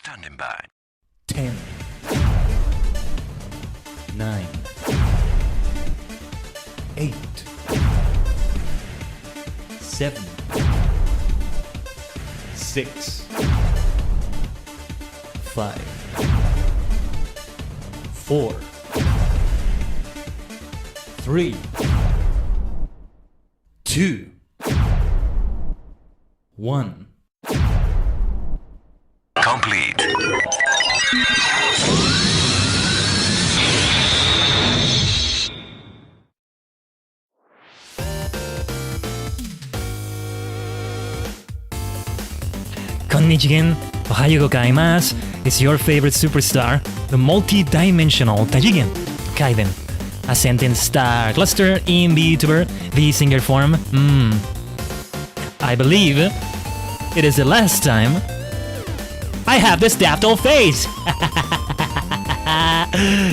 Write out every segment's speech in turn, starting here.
Standing by. 10, 9, 8, 7, 6, 5, 4, 3, 2, 1. Complete. Konnichigen, ohayo gozaimasu. It's your favorite superstar, the multi-dimensional Tajigen, Khaiden, a sentient star cluster in VTuber, VSinger form. I believe it is the last time I have this daft old face.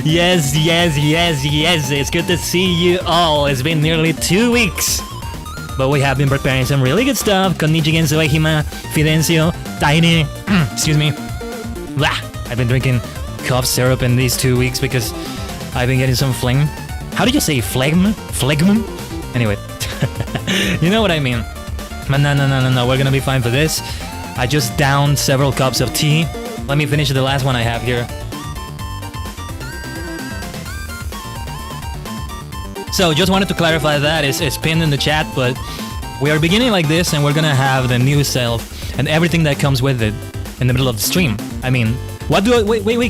Yes, it's good to see you all. It's been nearly 2 weeks, but we have been preparing some really good stuff. Konnichigen, Suehima, Fidencio, Tiny. Excuse me. Blah. I've been drinking cough syrup in these 2 weeks because I've been getting some phlegm. How did you say phlegm? Phlegm? Anyway, you know what I mean. But no, we're gonna be fine for this. I just downed several cups of tea. Let me finish the last one I have here. So just wanted to clarify that it's pinned in the chat, but we are beginning like this and we're gonna have the new self and everything that comes with it in the middle of the stream. I mean, wait,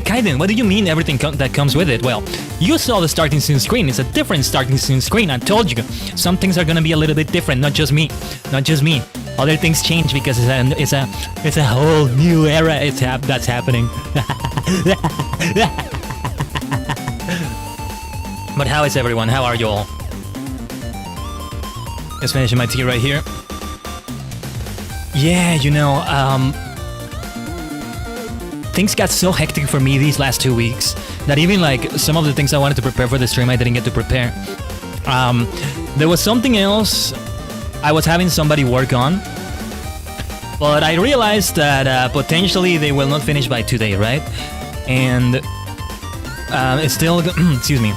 Khaiden, what do you mean everything that comes with it? Well, you saw the starting soon screen. It's a different starting soon screen. I told you, some things are gonna be a little bit different. Not just me. Other things change because it's a whole new era. That's happening. But how is everyone? How are you all? Just finishing my tea right here. Yeah, you know, things got so hectic for me these last 2 weeks that even like some of the things I wanted to prepare for the stream I didn't get to prepare. There was something else I was having somebody work on, but I realized that potentially they will not finish by today, right? And it's still excuse me,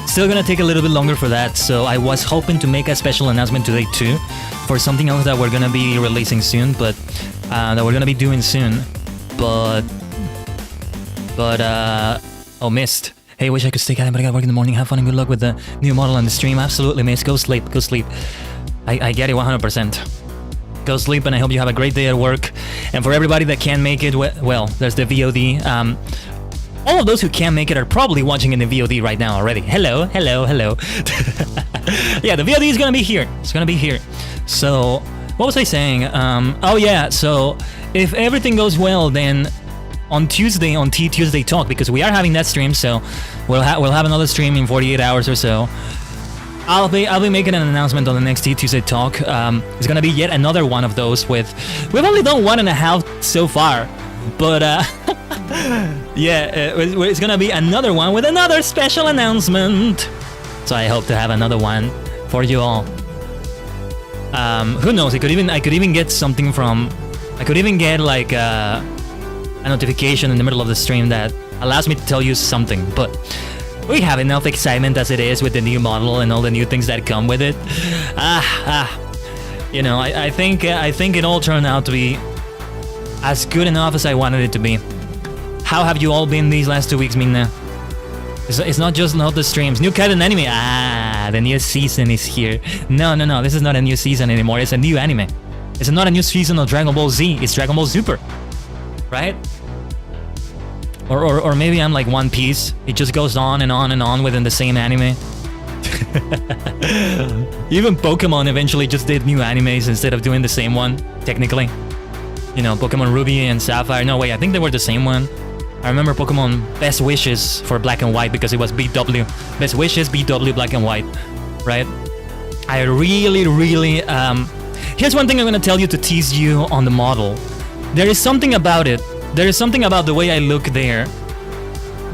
still gonna take a little bit longer for that. So I was hoping to make a special announcement today too for something else that we're gonna be releasing soon, but that we're gonna be doing soon. But oh, missed. Hey, wish I could stay Khaiden, but I gotta work in the morning. Have fun and good luck with the new model on the stream. Absolutely, miss. Go sleep. I get it 100%. Go sleep, and I hope you have a great day at work. And for everybody that can't make it, well, there's the VOD. All of those who can't make it are probably watching in the VOD right now already. Hello. Yeah, the VOD is gonna be here. It's gonna be here. So, what was I saying? Oh yeah, so if everything goes well, then on Tuesday, on Tuesday Talk, because we are having that stream, so we'll have another stream in 48 hours or so. I'll be making an announcement on the next Tuesday Talk. It's gonna be yet another one of those with. We've only done 1.5 so far, but yeah, it's gonna be another one with another special announcement. So I hope to have another one for you all. Who knows? I could even get something from. I could even get like a notification in the middle of the stream that allows me to tell you something, but we have enough excitement as it is with the new model and all the new things that come with it. You know, I think it all turned out to be as good enough as I wanted it to be. How have you all been these last 2 weeks, Minna? It's not the streams. New Khaiden anime. The new season is here. No, this is not a new season anymore. It's a new anime. It's not a new season of Dragon Ball Z. It's Dragon Ball Super. Right? Or maybe I'm like One Piece. It just goes on and on and on within the same anime. Even Pokemon eventually just did new animes instead of doing the same one, technically. You know, Pokemon Ruby and Sapphire. No, wait, I think they were the same one. I remember Pokemon Best Wishes for Black and White because it was BW. Best Wishes, BW, Black and White. Right? I really... Here's one thing I'm gonna tell you to tease you on the model. There is something about it. There is something about the way I look there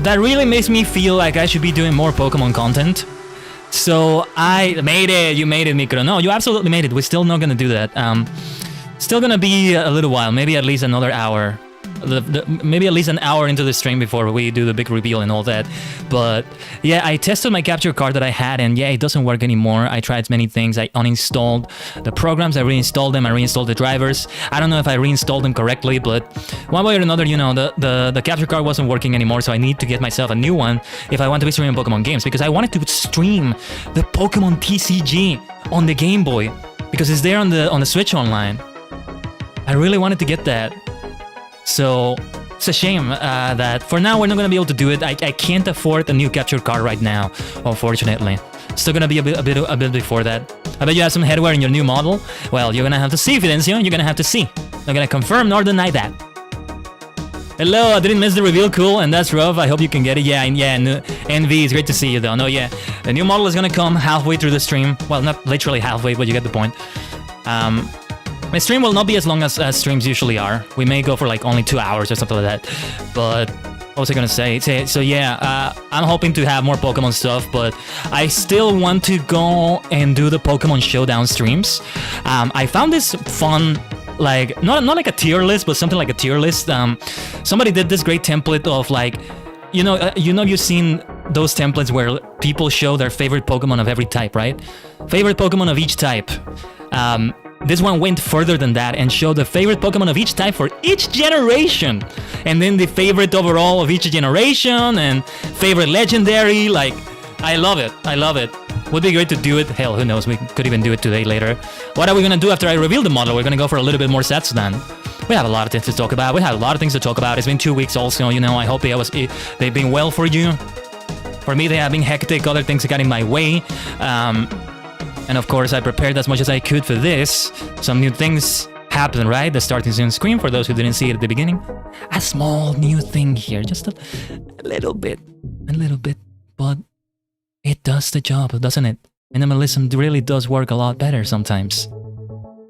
that really makes me feel like I should be doing more Pokemon content. So I made it. You made it, Mikro. No, you absolutely made it. We're still not gonna do that. Still gonna be a little while, maybe at least another hour. maybe at least an hour into the stream before we do the big reveal and all that. But yeah, I tested my capture card that I had, and yeah, it doesn't work anymore. I tried many things. I uninstalled the programs, I reinstalled them, I reinstalled the drivers. I don't know if I reinstalled them correctly, but one way or another, you know, the capture card wasn't working anymore, so I need to get myself a new one if I want to be streaming Pokemon games, because I wanted to stream the Pokemon TCG on the Game Boy, because it's there on the Switch Online. I really wanted to get that. So it's a shame that for now we're not gonna be able to do it. I can't afford a new capture card right now, unfortunately. Still gonna be a bit before that. I bet you have some headwear in your new model. Well, you're gonna have to see, Fidencio. You're gonna have to see. Not gonna confirm nor deny that. Hello, I didn't miss the reveal. Cool, and that's rough. I hope you can get it. Yeah, Envy, it's great to see you though. No, yeah, the new model is gonna come halfway through the stream. Well, not literally halfway, but you get the point. My stream will not be as long as streams usually are. We may go for like only 2 hours or something like that. But what was I gonna say? So yeah, I'm hoping to have more Pokemon stuff, but I still want to go and do the Pokemon Showdown streams. I found this fun, like not like a tier list, but something like a tier list. Somebody did this great template of like, you've seen those templates where people show their favorite Pokemon of every type, right? Favorite Pokemon of each type. This one went further than that and showed the favorite Pokemon of each type for each generation. And then the favorite overall of each generation and favorite legendary. Like, I love it. I love it. Would be great to do it. Hell, who knows? We could even do it today later. What are we gonna do after I reveal the model? We're gonna go for a little bit more sets then. We have a lot of things to talk about. We have a lot of things to talk about. It's been 2 weeks also, you know. I hope they've been well for you. For me, they have been hectic. Other things got in my way. And of course, I prepared as much as I could for this. Some new things happen, right? The starting soon screen, for those who didn't see it at the beginning. A small new thing here, just a little bit, but it does the job, doesn't it? Minimalism really does work a lot better sometimes.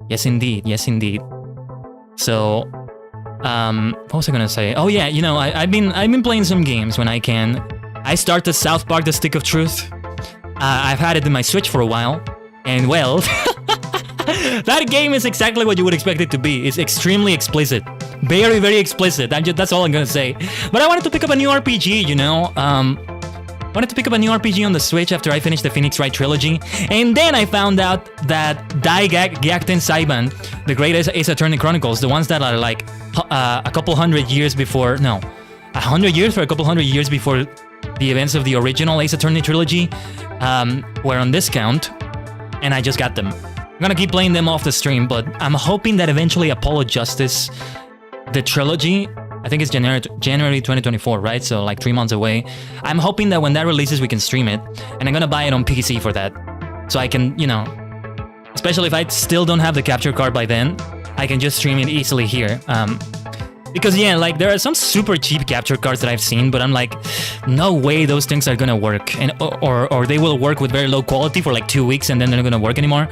Yes, indeed. Yes, indeed. So, what was I gonna say? Oh yeah, you know, I've been playing some games when I can. I started South Park: The Stick of Truth. I've had it in my Switch for a while. And well, that game is exactly what you would expect it to be. It's extremely explicit. Very, very explicit. That's all I'm gonna say. But I wanted to pick up a new RPG, you know? Wanted to pick up a new RPG on the Switch after I finished the Phoenix Wright trilogy. And then I found out that Gyakuten Saiban, the great Ace Attorney Chronicles, the ones that are like a couple hundred years before... No, 100 years or a couple hundred years before the events of the original Ace Attorney trilogy, were on discount. And I just got them. I'm gonna keep playing them off the stream, but I'm hoping that eventually Apollo Justice, the trilogy, I think it's January 2024, right? So like 3 months away. I'm hoping that when that releases, we can stream it. And I'm gonna buy it on PC for that. So I can, you know, especially if I still don't have the capture card by then, I can just stream it easily here. Because yeah, like there are some super cheap capture cards that I've seen, but I'm like, no way those things are gonna work, and or they will work with very low quality for like 2 weeks and then they're not gonna work anymore.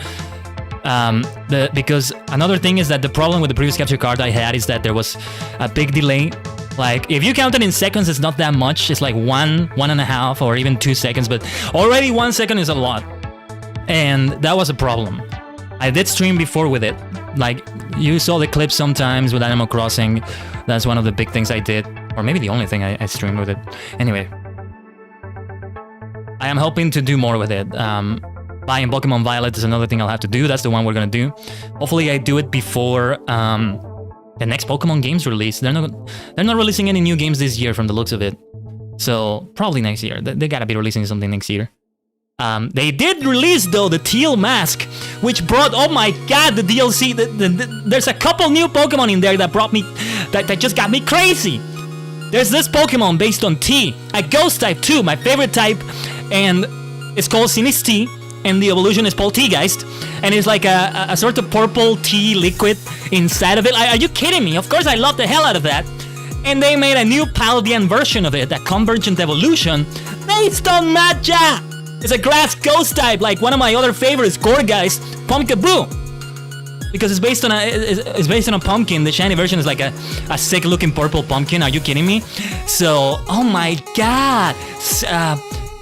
Because another thing is that the problem with the previous capture card I had is that there was a big delay. Like if you count it in seconds, it's not that much. It's like 1.5 or even 2 seconds, but already 1 second is a lot, and that was a problem. I did stream before with it. Like, you saw the clips sometimes with Animal Crossing. That's one of the big things I did. Or maybe the only thing I streamed with it. Anyway. I am hoping to do more with it. Buying Pokemon Violet is another thing I'll have to do. That's the one we're gonna do. Hopefully I do it before the next Pokemon games release. They're not releasing any new games this year from the looks of it. So, probably next year. They gotta be releasing something next year. They did release though the Teal Mask, which brought, oh my god, the DLC. There's a couple new Pokemon in there that brought me, that just got me crazy. There's this Pokemon based on T, a Ghost type too, my favorite type, and it's called Sinistee, and the evolution is Polteageist, and it's like a sort of purple tea liquid inside of it. Are you kidding me? Of course I love the hell out of that. And they made a new Paldean version of it, a Convergent Evolution, based on Matcha. It's a grass ghost type, like one of my other favorites, Gourgeist, Pumpkaboo. Because it's based on a pumpkin. The shiny version is like a sick looking purple pumpkin. Are you kidding me? So, oh my god.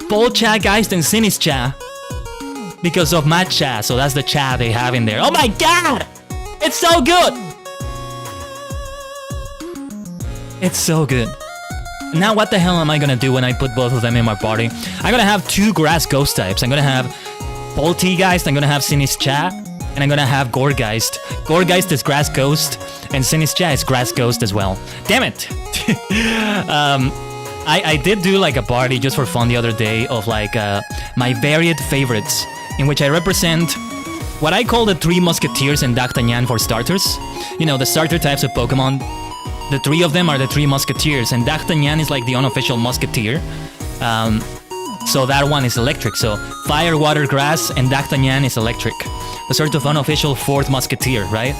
Polteageist and Sinistcha. Because of Matcha. So that's the cha they have in there. Oh my god! It's so good! It's so good. Now what the hell am I gonna do when I put both of them in my party? I'm gonna have 2 grass ghost types. I'm gonna have Poltergeist, I'm gonna have Sinischa, and I'm gonna have Goregeist. Goregeist is grass ghost, and Sinischa is grass ghost as well. Damn it! I did do like a party just for fun the other day of like my varied favorites, in which I represent what I call the 3 Musketeers and D'Artagnan for starters. You know, the starter types of Pokemon. The 3 of them are the 3 Musketeers, and D'Artagnan is like the unofficial Musketeer. So that one is electric. So fire, water, grass, and D'Artagnan is electric. A sort of unofficial 4th Musketeer, right?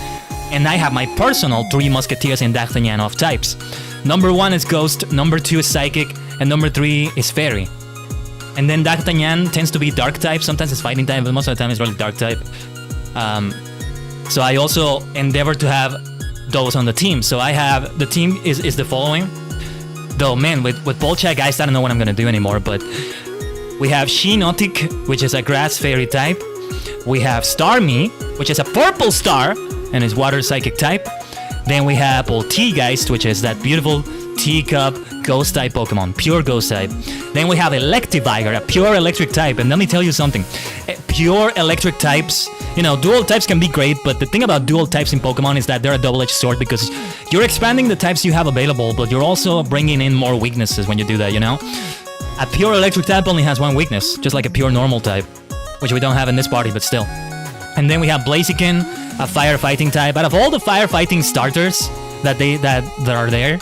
And I have my personal 3 Musketeers and D'Artagnan of types. Number 1 is Ghost, number 2 is Psychic, and number 3 is Fairy. And then D'Artagnan tends to be Dark type. Sometimes it's Fighting type, but most of the time it's really Dark type. So I also endeavor to have those on the team. So I have, the team is the following. Though, man, with Poltergeist, I don't know what I'm gonna do anymore, but we have Sheenotic, which is a Grass Fairy type. We have Starmie, which is a Purple Star, and is Water Psychic type. Then we have Poltergeist, which is that beautiful teacup ghost type Pokemon, pure ghost type. Then we have Electivire, a pure electric type. And let me tell you something, pure electric types, you know, dual types can be great, but the thing about dual types in Pokemon is that they're a double-edged sword, because you're expanding the types you have available, but you're also bringing in more weaknesses when you do that, you know? A pure electric type only has 1 weakness, just like a pure normal type, which we don't have in this party, but still. And then we have Blaziken, a firefighting type. Out of all the firefighting starters that are there,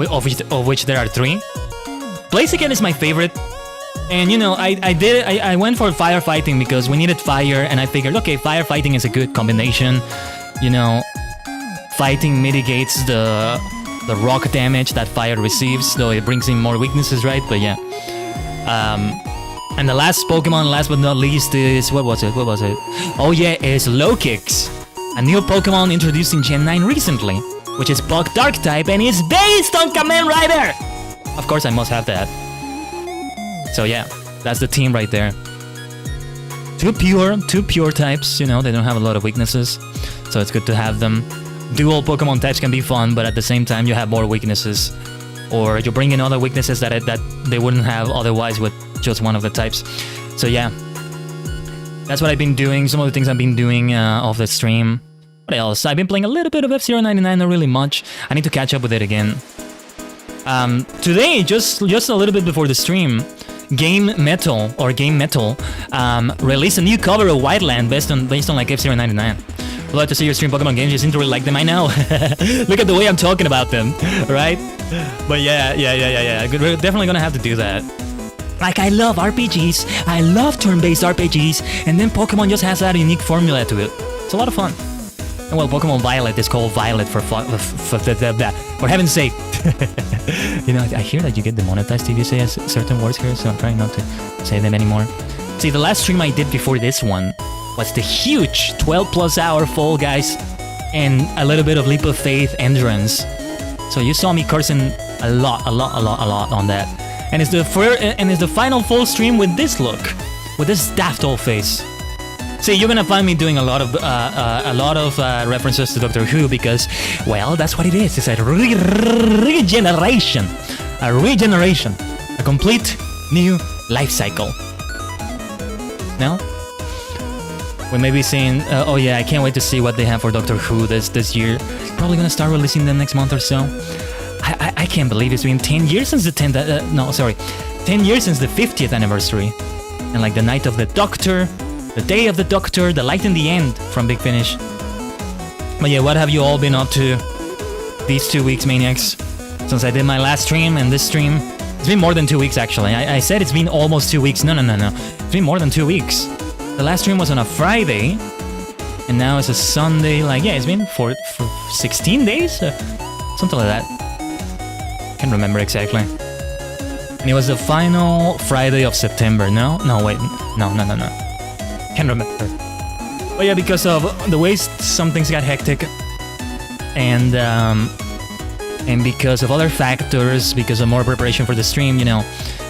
of which there are 3, Blaziken is my favorite. And you know, I went for firefighting because we needed fire, and I figured, okay, firefighting is a good combination. You know, fighting mitigates the rock damage that fire receives, though it brings in more weaknesses, right? But yeah. And the last Pokemon, last but not least, is... What was it? Oh yeah, is Lokix. A new Pokemon introduced in Gen 9 recently, which is Bug Dark type and is based on Kamen Rider! Of course I must have that. So yeah, that's the team right there. 2 pure types, you know, they don't have a lot of weaknesses, so it's good to have them. Dual Pokemon types can be fun, but at the same time you have more weaknesses. Or you bring in other weaknesses that they wouldn't have otherwise with just one of the types. So yeah, that's what I've been doing, some of the things I've been doing off the stream. What else? I've been playing a little bit of F-Zero 99, not really much. I need to catch up with it again. Today, just a little bit before the stream, Game Metal released a new cover of Wildland based on like F-Zero 99. I'd love to see your stream Pokemon games, you seem to really like them, I know. Look at the way I'm talking about them, right? But yeah, we're definitely gonna have to do that. Like, I love RPGs, I love turn-based RPGs, and then Pokemon just has that unique formula to it. It's a lot of fun. And well, Pokemon Violet is called Violet for heaven's sake. You know, I hear that you get demonetized if you say certain words here, so I'm trying not to say them anymore. See, the last stream I did before this one was the huge 12+ hour Fall Guys and a little bit of Leap of Faith Endurance. So you saw me cursing a lot on that. And it's the final full stream with this look, with this daft old face. See, you're gonna find me doing a lot of references to Doctor Who because, well, that's what it is. It's a regeneration, a complete new life cycle. No? We may be seeing. Oh yeah, I can't wait to see what they have for Doctor Who this year. Probably gonna start releasing them next month or so. I can't believe it's been 10 years since the 10 years since the 50th anniversary, and like the Night of the Doctor. The Day of the Doctor, The Light in the End from Big Finish. But yeah, what have you all been up to these 2 weeks, Maniacs? Since I did my last stream and this stream. It's been more than 2 weeks, actually. I said it's been almost 2 weeks. No. It's been more than 2 weeks. The last stream was on a Friday, and now it's a Sunday. Like, yeah, it's been for 16 days? Something like that. Can't remember exactly. And it was the final Friday of September. No, wait. No. Can't remember. But yeah, because of the way some things got hectic, and because of other factors, because of more preparation for the stream, you know,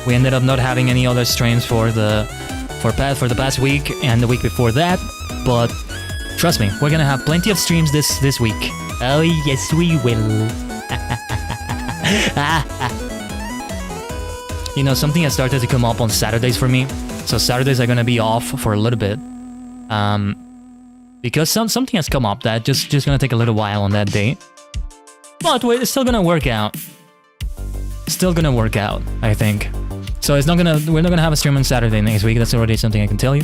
we ended up not having any other streams for the past week and the week before that. But trust me, we're gonna have plenty of streams this week. Oh yes, we will. You know, something has started to come up on Saturdays for me. So Saturdays are gonna be off for a little bit. Because something has come up that just gonna take a little while on that day. But it's still gonna work out. Still gonna work out, I think. So we're not gonna have a stream on Saturday next week. That's already something I can tell you.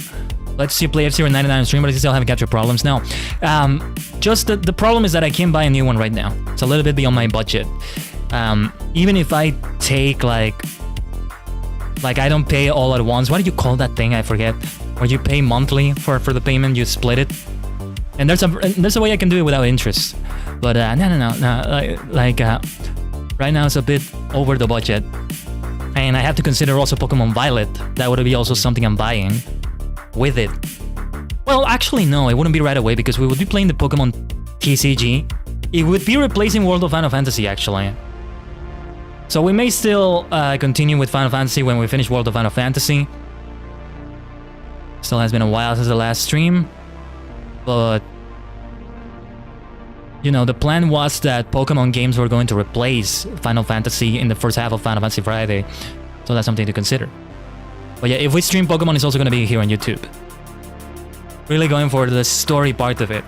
Let's see play F099 on stream, but I still haven't captured problems. Now, just the problem is that I can't buy a new one right now. It's a little bit beyond my budget. Even if I take like I don't pay all at once. What do you call that thing? I forget. Where you pay monthly for the payment, you split it. And there's a way I can do it without interest. But no. Right now it's a bit over the budget. And I have to consider also Pokemon Violet. That would be also something I'm buying with it. Well, actually no, it wouldn't be right away because we would be playing the Pokemon TCG. It would be replacing World of Final Fantasy actually. So we may still continue with Final Fantasy when we finish World of Final Fantasy. Still has been a while since the last stream. But you know, the plan was that Pokemon games were going to replace Final Fantasy in the first half of Final Fantasy Friday. So that's something to consider. But yeah, if we stream Pokemon, it's also going to be here on YouTube. Really going for the story part of it.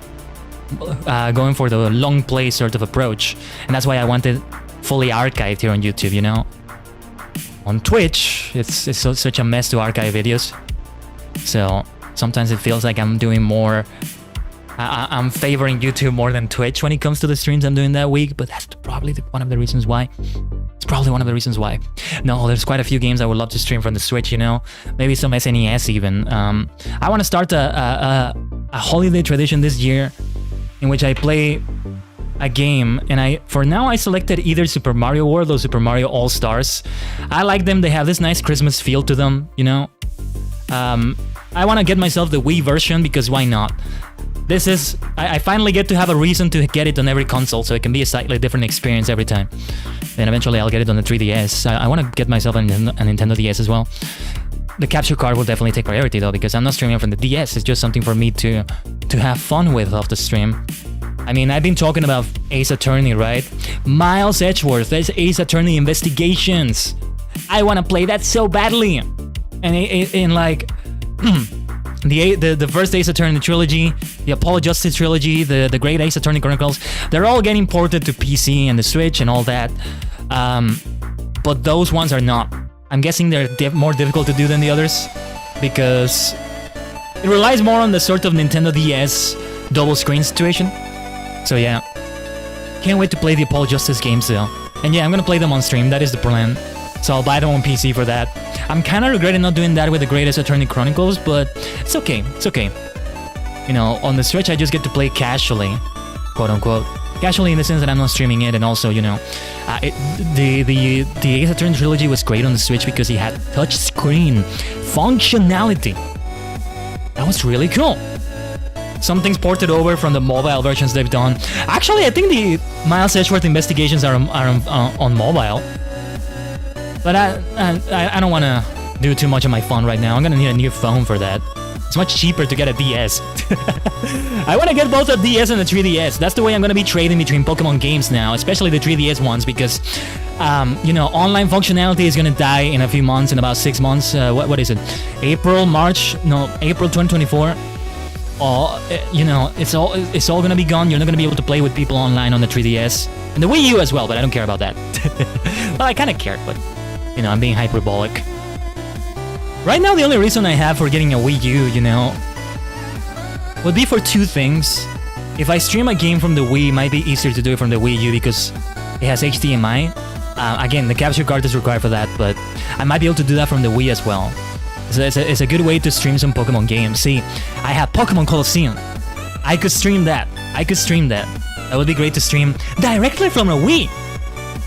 Going for the long play sort of approach. And that's why I wanted fully archived here on YouTube, you know? On Twitch, it's such a mess to archive videos. So sometimes it feels like I'm doing more... I'm favoring YouTube more than Twitch when it comes to the streams I'm doing that week, but that's probably one of the reasons why. It's probably one of the reasons why. No, there's quite a few games I would love to stream from the Switch, you know? Maybe some SNES even. I want to start a holiday tradition this year in which I play a game, and for now I selected either Super Mario World or Super Mario All-Stars. I like them, they have this nice Christmas feel to them, you know? I want to get myself the Wii version because why not? This is... I finally get to have a reason to get it on every console, so it can be a slightly different experience every time. Then eventually I'll get it on the 3DS. I want to get myself a Nintendo DS as well. The capture card will definitely take priority though, because I'm not streaming from the DS. It's just something for me to have fun with off the stream. I mean, I've been talking about Ace Attorney, right? Miles Edgeworth, there's Ace Attorney Investigations. I want to play that so badly. And in like... The first Ace Attorney trilogy, the Apollo Justice trilogy, the Great Ace Attorney Chronicles, they're all getting ported to PC and the Switch and all that. But those ones are not. I'm guessing they're more difficult to do than the others because it relies more on the sort of Nintendo DS double screen situation. So yeah, can't wait to play the Apollo Justice games though. And yeah, I'm gonna play them on stream, that is the plan. So I'll buy them on PC for that. I'm kind of regretting not doing that with the Greatest Attorney Chronicles, but it's okay, it's okay. You know, on the Switch I just get to play casually, quote unquote. Casually in the sense that I'm not streaming it, and also, you know, the Ace Attorney trilogy was great on the Switch because it had touch screen functionality. That was really cool. Some things ported over from the mobile versions they've done. Actually, I think the Miles Edgeworth Investigations are on mobile. But I don't want to do too much of my fun right now. I'm going to need a new phone for that. It's much cheaper to get a DS. I want to get both a DS and a 3DS. That's the way I'm going to be trading between Pokemon games now, especially the 3DS ones, because, you know, online functionality is going to die in a few months, in about 6 months. What is it? April 2024. You know, it's all going to be gone. You're not going to be able to play with people online on the 3DS. And the Wii U as well, but I don't care about that. Well, I kind of care, but, you know, I'm being hyperbolic. Right now, the only reason I have for getting a Wii U, you know, would be for two things. If I stream a game from the Wii, it might be easier to do it from the Wii U because it has HDMI. Again, the capture card is required for that, but I might be able to do that from the Wii as well. So it's a good way to stream some Pokemon games. See, I have Pokemon Colosseum. I could stream that. That would be great to stream directly from a Wii.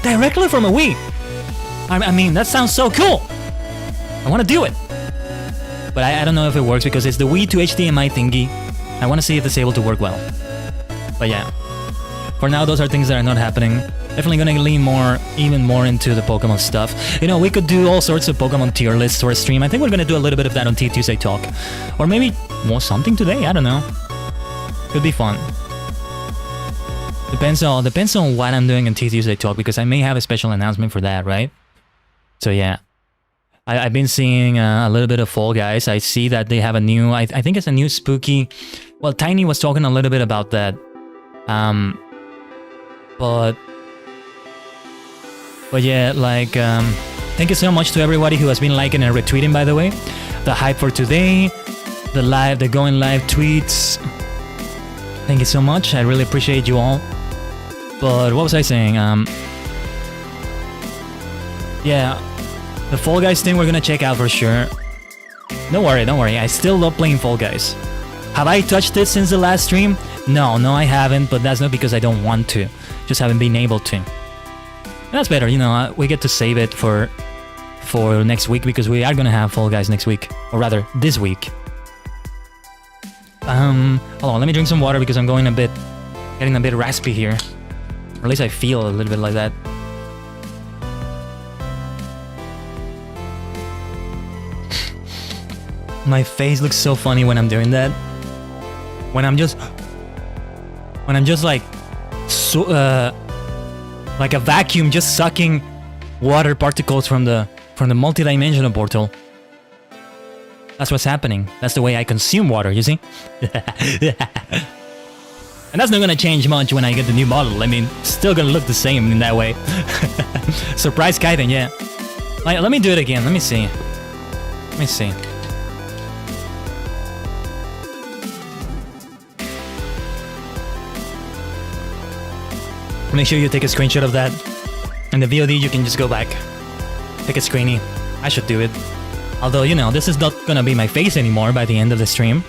Directly from a Wii. I mean, that sounds so cool. I want to do it. But I don't know if it works because it's the Wii to HDMI thingy. I want to see if it's able to work well. But yeah. For now, those are things that are not happening. Definitely going to lean even more into the Pokemon stuff. You know, we could do all sorts of Pokemon tier lists for a stream. I think we're going to do a little bit of that on Tuesday Talk. Or maybe more something today, I don't know. Could be fun. Depends on what I'm doing on Tuesday Talk, because I may have a special announcement for that, right? So yeah, I've been seeing a little bit of Fall Guys. I see that they have a new, I think it's a new spooky. Well, Tiny was talking a little bit about that, but yeah, like thank you so much to everybody who has been liking and retweeting. By the way, the hype for today, the going live tweets. Thank you so much. I really appreciate you all. But what was I saying? Yeah, the Fall Guys thing we're gonna check out for sure. Don't worry. I still love playing Fall Guys. Have I touched it since the last stream? No, I haven't. But that's not because I don't want to. Just haven't been able to. That's better, you know. We get to save it for next week, because we are gonna have Fall Guys next week, or rather this week. Hold on. Let me drink some water because I'm getting a bit raspy here. Or at least I feel a little bit like that. My face looks so funny when I'm doing that. When I'm just like like a vacuum just sucking water particles from the multidimensional portal. That's what's happening. That's the way I consume water, you see? And that's not gonna change much when I get the new model. I mean, still gonna look the same in that way. Surprise Khaiden, yeah. Let me do it again. Let me see. Make sure you take a screenshot of that. And the VOD, you can just go back. Take a screenie. I should do it. Although, you know, this is not gonna be my face anymore by the end of the stream.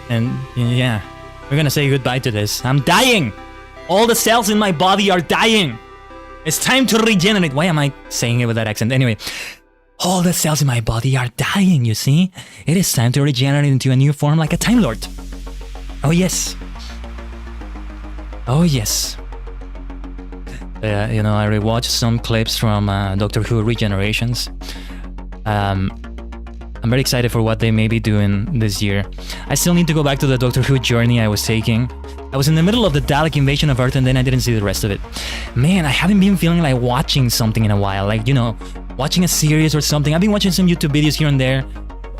And yeah, we're gonna say goodbye to this. I'm dying! All the cells in my body are dying! It's time to regenerate. Why am I saying it with that accent? Anyway, all the cells in my body are dying, you see? It is time to regenerate into a new form like a Time Lord. Oh yes. Oh yes. You know, I rewatched some clips from Doctor Who Regenerations. I'm very excited for what they may be doing this year. I still need to go back to the Doctor Who journey I was taking. I was in the middle of the Dalek invasion of Earth and then I didn't see the rest of it. Man, I haven't been feeling like watching something in a while. Like, you know, watching a series or something. I've been watching some YouTube videos here and there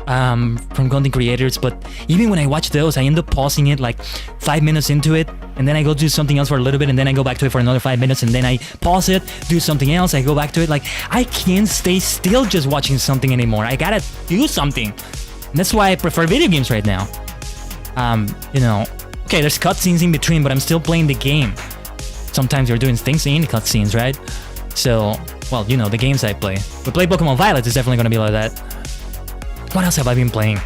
from content creators, but even when I watch those, I end up pausing it like 5 minutes into it, and then I go do something else for a little bit, and then I go back to it for another 5 minutes, and then I pause it, do something else, I go back to it. Like, I can't stay still just watching something anymore. I gotta do something. And that's why I prefer video games right now. You know, okay, there's cutscenes in between, but I'm still playing the game. Sometimes you're doing things in cutscenes, right? So, well, you know, the games I play. We play Pokemon Violet, it's definitely gonna be like that. What else have I been playing?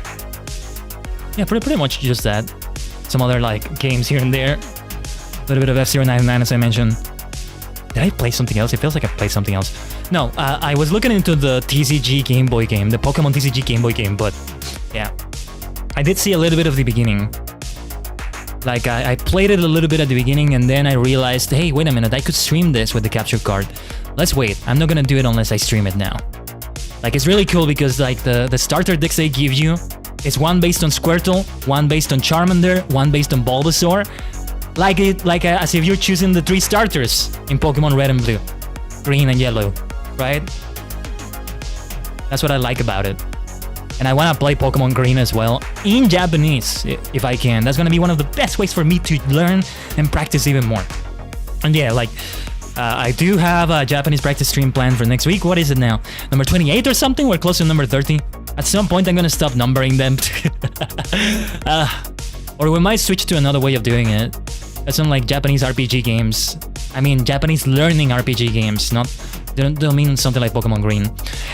Yeah, pretty much just that. Some other, like, games here and there. A little bit of F-099, as I mentioned. Did I play something else? It feels like I played something else. No, I was looking into the TCG Game Boy game, the Pokemon TCG Game Boy game, but yeah. I did see a little bit of the beginning. Like, I played it a little bit at the beginning, and then I realized, hey, wait a minute, I could stream this with the capture card. Let's wait. I'm not gonna do it unless I stream it now. Like, it's really cool because, like, the starter decks they give you is one based on Squirtle, one based on Charmander, one based on Bulbasaur. Like as if you're choosing the 3 starters in Pokemon Red and Blue, Green and Yellow, right? That's what I like about it. And I want to play Pokemon Green as well, in Japanese, if I can. That's going to be one of the best ways for me to learn and practice even more. And yeah, like, I do have a Japanese practice stream planned for next week. What is it now? Number 28 or something? We're close to number 30. At some point, I'm going to stop numbering them. Or we might switch to another way of doing it. That's some, like, Japanese RPG games. I mean, Japanese learning RPG games. Don't mean something like Pokemon Green.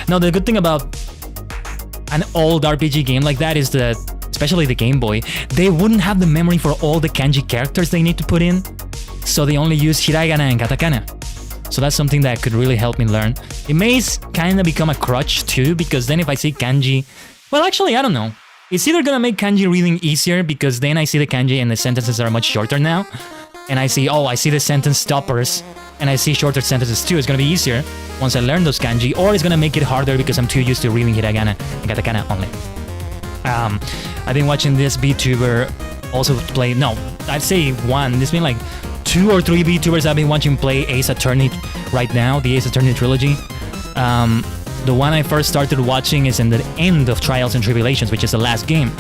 No, the good thing about an old RPG game like that is that, especially the Game Boy, they wouldn't have the memory for all the kanji characters they need to put in. So they only use hiragana and katakana. So that's something that could really help me learn. It may kind of become a crutch too, because then if I see kanji... Well, actually, I don't know. It's either gonna make kanji reading easier, because then I see the kanji and the sentences are much shorter now. And I see, oh, I see the sentence stoppers, and I see shorter sentences too. It's gonna be easier once I learn those kanji, or it's gonna make it harder because I'm too used to reading hiragana and katakana only. I've been watching this VTuber also play... No, I'd say one. It's been like 2 or 3 VTubers I've been watching play Ace Attorney right now, the Ace Attorney trilogy. The one I first started watching is in the end of Trials and Tribulations, which is the last game.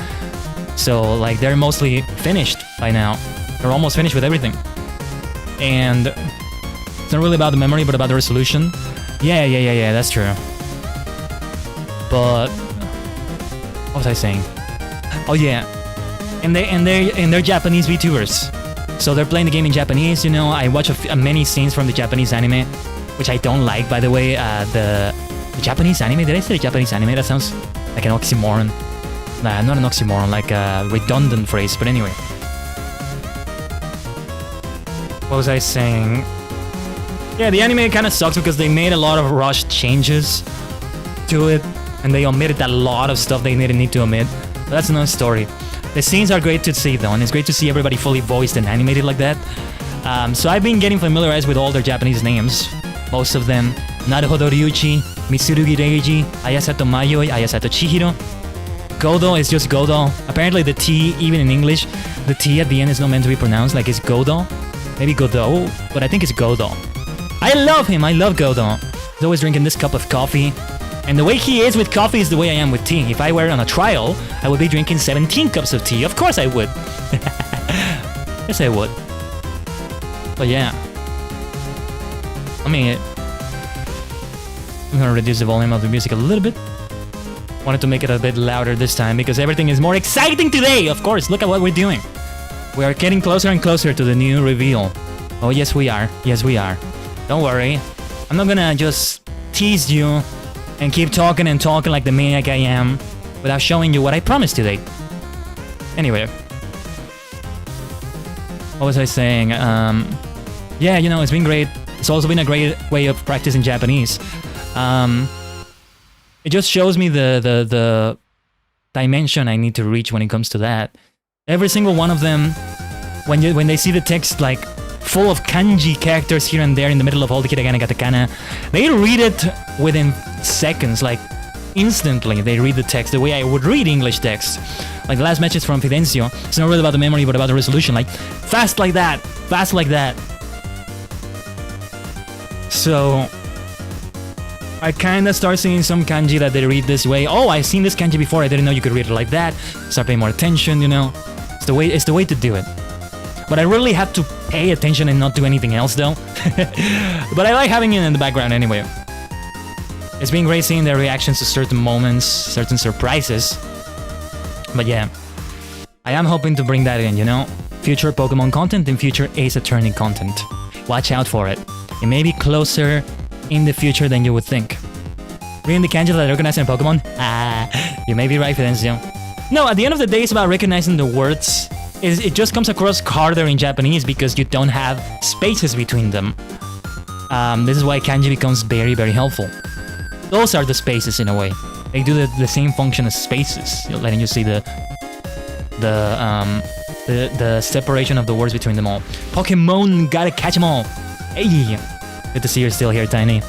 So, like, they're mostly finished by now. They're almost finished with everything. And it's not really about the memory, but about the resolution. Yeah, that's true. But what was I saying? Oh yeah, and they're Japanese VTubers, so they're playing the game in Japanese. You know, I watch many scenes from the Japanese anime, which I don't like, by the way. The Japanese anime. Did I say the Japanese anime? That sounds like an oxymoron. Nah, not an oxymoron, like a redundant phrase. But anyway, what was I saying? Yeah, the anime kind of sucks because they made a lot of rushed changes to it, and they omitted a lot of stuff they didn't need to omit. But that's another story. The scenes are great to see though, and it's great to see everybody fully voiced and animated like that. So I've been getting familiarized with all their Japanese names, most of them. Naruhodo Ryuichi, Mitsurugi Reiji, Ayasato Mayoi, Ayasato Chihiro. Godo is just Godo. Apparently the T, even in English, the T at the end is not meant to be pronounced, like it's Godo. Maybe Godo, but I think it's Godo. I love him, I love Godo. He's always drinking this cup of coffee. And the way he is with coffee is the way I am with tea. If I were on a trial, I would be drinking 17 cups of tea. Of course I would. Yes, I would. But yeah. I mean, I'm gonna reduce the volume of the music a little bit. Wanted to make it a bit louder this time because everything is more exciting today. Of course, look at what we're doing. We are getting closer and closer to the new reveal. Oh, yes, we are. Yes, we are. Don't worry. I'm not gonna just tease you and keep talking and talking like the maniac I am without showing you what I promised today. Anyway. What was I saying? Yeah, you know, it's been great. It's also been a great way of practicing Japanese. It just shows me the dimension I need to reach when it comes to that. Every single one of them, when they see the text like full of kanji characters here and there in the middle of all the hiragana katakana, they read it within seconds, like instantly. They read the text the way I would read English text. Like the last message from Fidencio, it's not really about the memory but about the resolution, like fast like that, fast like that. So I kinda start seeing some kanji that they read this way. Oh, I've seen this kanji before, I didn't know you could read it like that. Start paying more attention, you know. It's the way to do it. But I really have to pay attention and not do anything else though. But I like having it in the background anyway. It's been great seeing their reactions to certain moments, certain surprises. But yeah, I am hoping to bring that in, you know? Future Pokemon content and future Ace Attorney content. Watch out for it. It may be closer in the future than you would think. Reading the kanji that recognize in Pokemon? Ah, you may be right, Fidencio. No, at the end of the day, it's about recognizing the words. It just comes across harder in Japanese because you don't have spaces between them. This is why kanji becomes very, very helpful. Those are the spaces in a way. They do the same function as spaces, letting you see the separation of the words between them all. Pokemon, gotta catch them all. Hey, good to see you're still here, Tiny.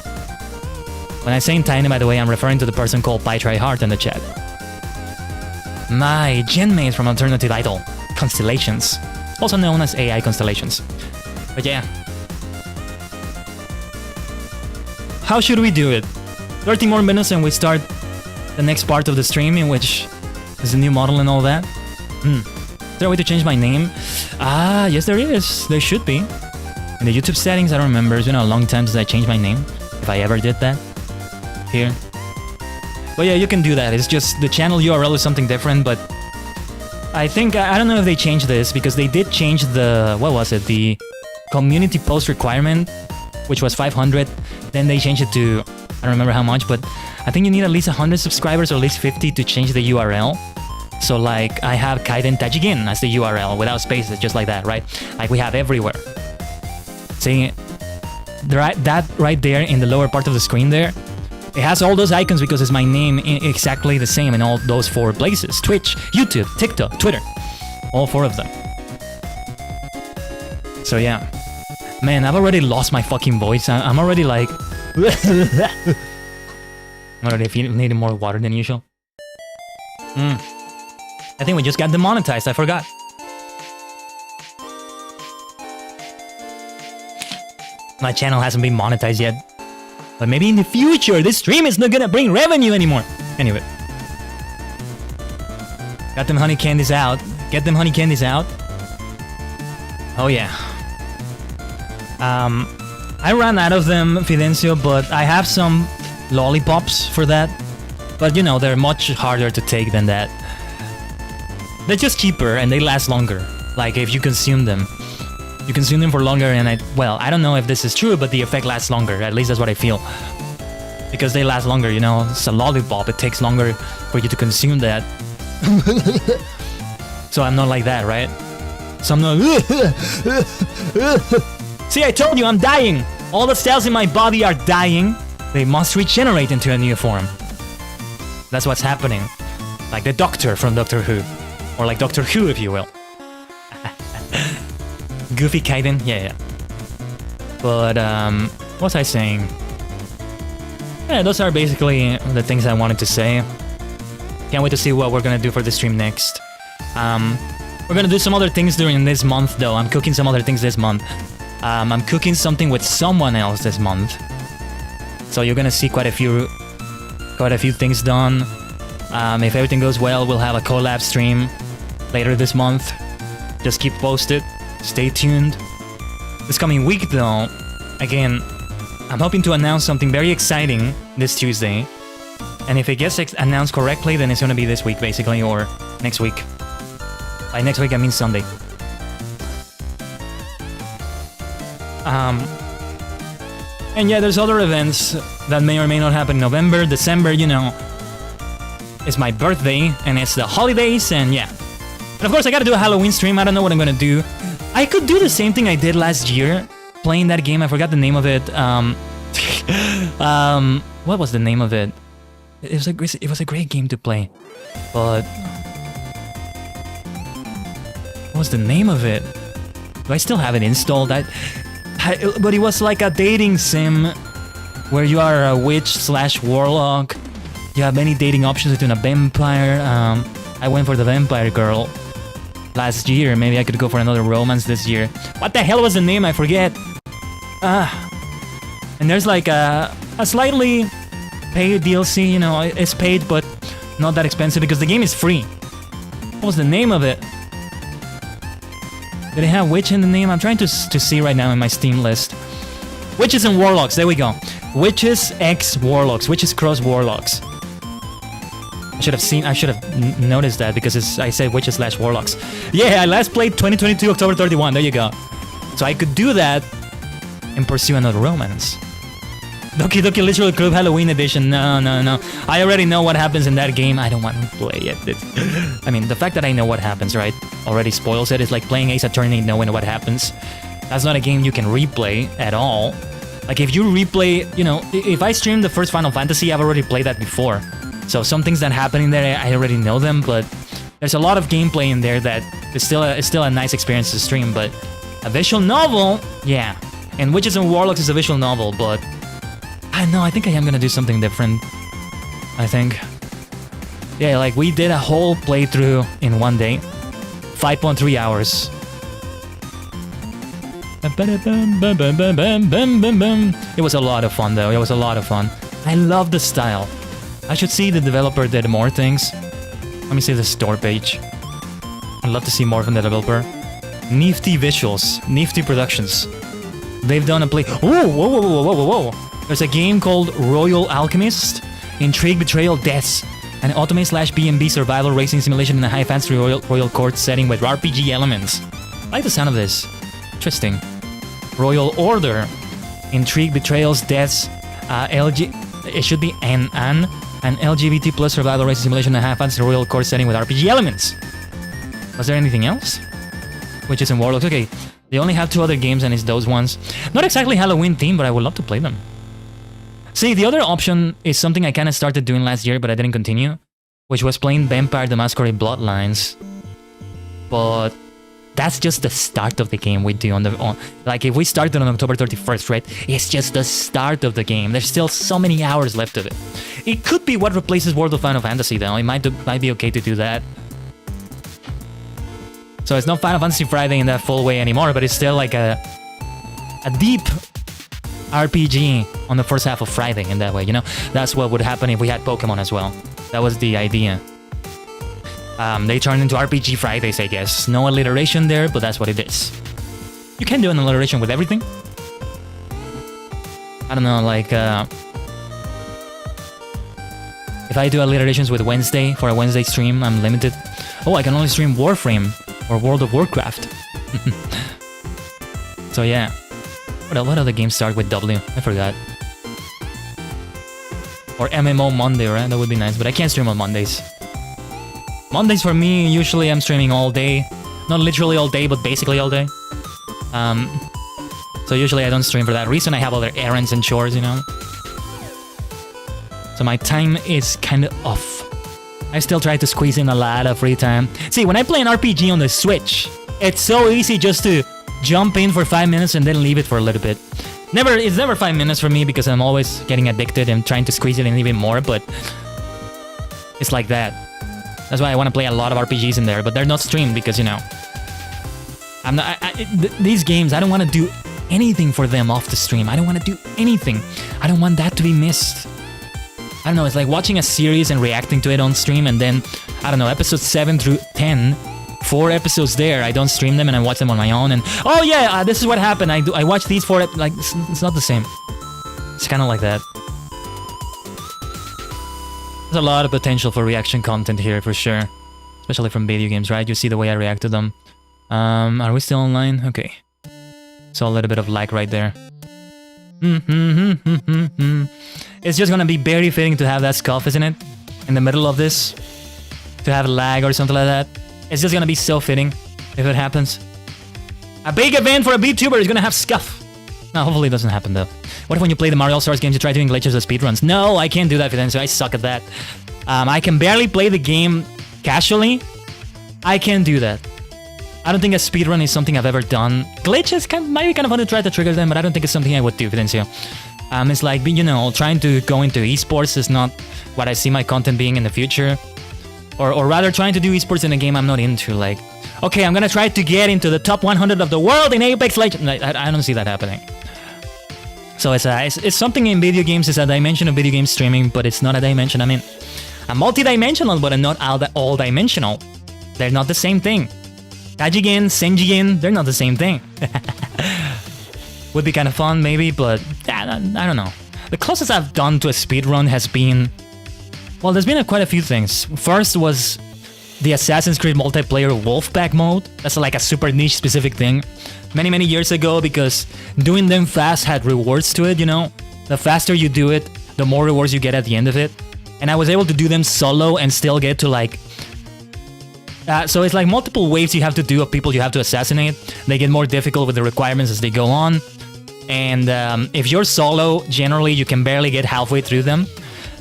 When I'm saying Tiny, by the way, I'm referring to the person called Pai Try Heart in the chat. My genmates from Alternative Idol, Constellations, also known as AI Constellations. But yeah. How should we do it? 30 more minutes and we start the next part of the stream, in which is the new model and all that. Is there a way to change my name? Ah, yes there is. There should be. In the YouTube settings, I don't remember. It's been a long time since I changed my name, if I ever did that. Here. But yeah, you can do that. It's just the channel URL is something different, but I think, I don't know if they changed this, because they did change the, what was it? The community post requirement, which was 500. Then they changed it to, I don't remember how much, but I think you need at least 100 subscribers or at least 50 to change the URL. So like, I have Khaiden Tajigen as the URL without spaces, just like that, right? Like we have everywhere. See, that right there in the lower part of the screen there, it has all those icons because it's my name exactly the same in all those 4 places. Twitch, YouTube, TikTok, Twitter. All 4 of them. So yeah. Man, I've already lost my fucking voice. I'm already like... I'm already needing more water than usual. I think we just got demonetized, I forgot. My channel hasn't been monetized yet. But maybe in the future, this stream is not gonna bring revenue anymore. Anyway. Got them honey candies out. Get them honey candies out. Oh yeah. I ran out of them, Fidencio, but I have some lollipops for that. But you know, they're much harder to take than that. They're just cheaper and they last longer. Like if you consume them. You consume them for longer and I don't know if this is true, but the effect lasts longer. At least that's what I feel. Because they last longer, you know. It's a lollipop. It takes longer for you to consume that. So I'm not like that, right? So I'm not... See, I told you, I'm dying! All the cells in my body are dying. They must regenerate into a new form. That's what's happening. Like the Doctor from Doctor Who. Or like Doctor Who, if you will. Goofy Khaiden? Yeah. But, what was I saying? Yeah, those are basically the things I wanted to say. Can't wait to see what we're gonna do for the stream next. We're gonna do some other things during this month, though. I'm cooking some other things this month. I'm cooking something with someone else this month. So you're gonna see quite a few things done. If everything goes well, we'll have a collab stream later this month. Just keep posted. Stay tuned. This coming week, though, again, I'm hoping to announce something very exciting this Tuesday. And if it gets announced correctly, then it's gonna be this week, basically, or next week. By next week, I mean Sunday. And yeah, there's other events that may or may not happen in November, December, you know. It's my birthday, and it's the holidays, and yeah. And of course, I gotta do a Halloween stream. I don't know what I'm gonna do. I could do the same thing I did last year, playing that game. I forgot the name of it. What was the name of it? It was a great game to play, but what was the name of it? Do I still have it installed? But it was like a dating sim where you are a witch/warlock. You have many dating options between a vampire. I went for the vampire girl last year. Maybe I could go for another romance this year. What the hell was the name? I forget. And there's like a slightly paid DLC, you know, it's paid but not that expensive because the game is free. What was the name of it? Did it have witch in the name? I'm trying to see right now in my Steam list. Witches and Warlocks, there we go. Witches x Warlocks, Witches cross Warlocks. I should have noticed that because I said witches/warlocks. Yeah, I last played 2022 October 31, there you go. So I could do that and pursue another romance. Doki Doki Literal Club Halloween Edition, no. I already know what happens in that game, I don't want to play it. I mean, the fact that I know what happens, right, already spoils it. It's like playing Ace Attorney knowing what happens. That's not a game you can replay at all. Like if you replay, you know, if I stream the first Final Fantasy, I've already played that before. So some things that happen in there, I already know them, but there's a lot of gameplay in there that is still a nice experience to stream, but a visual novel, yeah. And Witches and Warlocks is a visual novel, but I know, I think I am gonna do something different. I think. Yeah, like we did a whole playthrough in one day. 5.3 hours. It was a lot of fun though, it was a lot of fun. I love the style. I should see the developer did more things. Let me see the store page. I'd love to see more from the developer. Nifty visuals, Nifty Productions. They've done a play. Whoa. There's a game called Royal Alchemist, Intrigue, Betrayal, Deaths, an automate/B&B survival racing simulation in a high fantasy royal court setting with RPG elements. I like the sound of this. Interesting. Royal Order, Intrigue, Betrayals, Deaths, it should be an LGBT plus survival racing simulation in a high fantasy royal court setting with RPG elements. Was there anything else? Witches and Warlocks. Okay, they only have 2 other games and it's those ones. Not exactly Halloween themed, but I would love to play them. See, the other option is something I kind of started doing last year, but I didn't continue, which was playing Vampire the Masquerade Bloodlines. But that's just the start of the game we do like if we started on October 31st, right? It's just the start of the game. There's still so many hours left of it. It could be what replaces World of Final Fantasy though. It might be okay to do that. So it's not Final Fantasy Friday in that full way anymore, but it's still like a deep RPG on the first half of Friday in that way, you know? That's what would happen if we had Pokemon as well. That was the idea. They turned into RPG Fridays, I guess. No alliteration there, but that's what it is. You can do an alliteration with everything. I don't know, like... if I do alliterations with Wednesday for a Wednesday stream, I'm limited. Oh, I can only stream Warframe or World of Warcraft. So yeah. What other games start with W? I forgot. Or MMO Monday, right? That would be nice, but I can't stream on Mondays. Mondays for me, usually I'm streaming all day. Not literally all day, but basically all day. So usually I don't stream for that reason. I have other errands and chores, you know? So my time is kind of off. I still try to squeeze in a lot of free time. See, when I play an RPG on the Switch, it's so easy just to jump in for 5 minutes and then leave it for a little bit. It's never 5 minutes for me because I'm always getting addicted and trying to squeeze it in even more, but it's like that. That's why I want to play a lot of RPGs in there, but they're not streamed because, you know, I'm not. These games, I don't want to do anything for them off the stream. I don't want to do anything. I don't want that to be missed. I don't know, it's like watching a series and reacting to it on stream, and then, I don't know, episodes 7 through 10, 4 episodes there, I don't stream them and I watch them on my own, and oh yeah, this is what happened. I watched these 4 like, it's not the same. It's kind of like that. There's a lot of potential for reaction content here, for sure. Especially from video games, right? You see the way I react to them. Are we still online? Okay. So a little bit of lag right there. It's just gonna be very fitting to have that scuff, isn't it? In the middle of this. To have lag or something like that. It's just gonna be so fitting if it happens. A big event for a VTuber is gonna have scuff. No, hopefully it doesn't happen though. What if when you play the Mario All-Stars games you try doing glitches or speedruns? No, I can't do that, Fidencio. I suck at that. I can barely play the game casually. I can't do that. I don't think a speedrun is something I've ever done. Glitches might be kind of fun to try to trigger them, but I don't think it's something I would do, Fidencio. It's like, you know, trying to go into esports is not what I see my content being in the future. Or rather, trying to do esports in a game I'm not into. Like, okay, I'm gonna try to get into the top 100 of the world in Apex Legends. I don't see that happening. So it's something in video games. It's a dimension of video game streaming, but it's not a dimension. I mean, a multi-dimensional, but not all-dimensional. They're not the same thing. Tajigen, Senjigen, they're not the same thing. Would be kind of fun, maybe, but I don't know. The closest I've done to a speedrun has been... Well, there's been quite a few things. First was the Assassin's Creed multiplayer Wolfpack mode. That's like a super niche specific thing. Many years ago, because doing them fast had rewards to it, you know? The faster you do it, the more rewards you get at the end of it. And I was able to do them solo and still get to like... so it's like multiple waves you have to do of people you have to assassinate. They get more difficult with the requirements as they go on. And if you're solo, generally you can barely get halfway through them.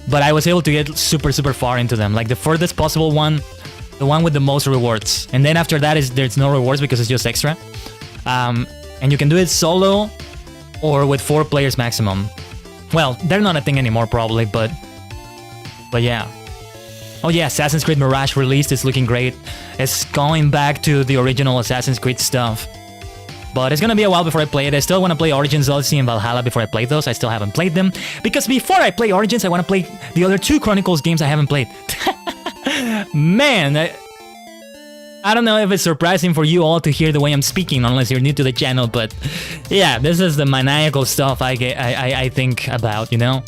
But I was able to get super far into them. Like the furthest possible one, the one with the most rewards. And then after that, there's no rewards because it's just extra. And you can do it solo or with 4 players maximum. Well, they're not a thing anymore probably, but yeah. Oh yeah, Assassin's Creed Mirage released, it's looking great. It's going back to the original Assassin's Creed stuff. But it's gonna be a while before I play it. I still want to play Origins Odyssey and Valhalla before I play those. I still haven't played them. Because before I play Origins, I want to play the other 2 Chronicles games I haven't played. Man, I don't know if it's surprising for you all to hear the way I'm speaking, unless you're new to the channel, but yeah, this is the maniacal stuff I think about, you know?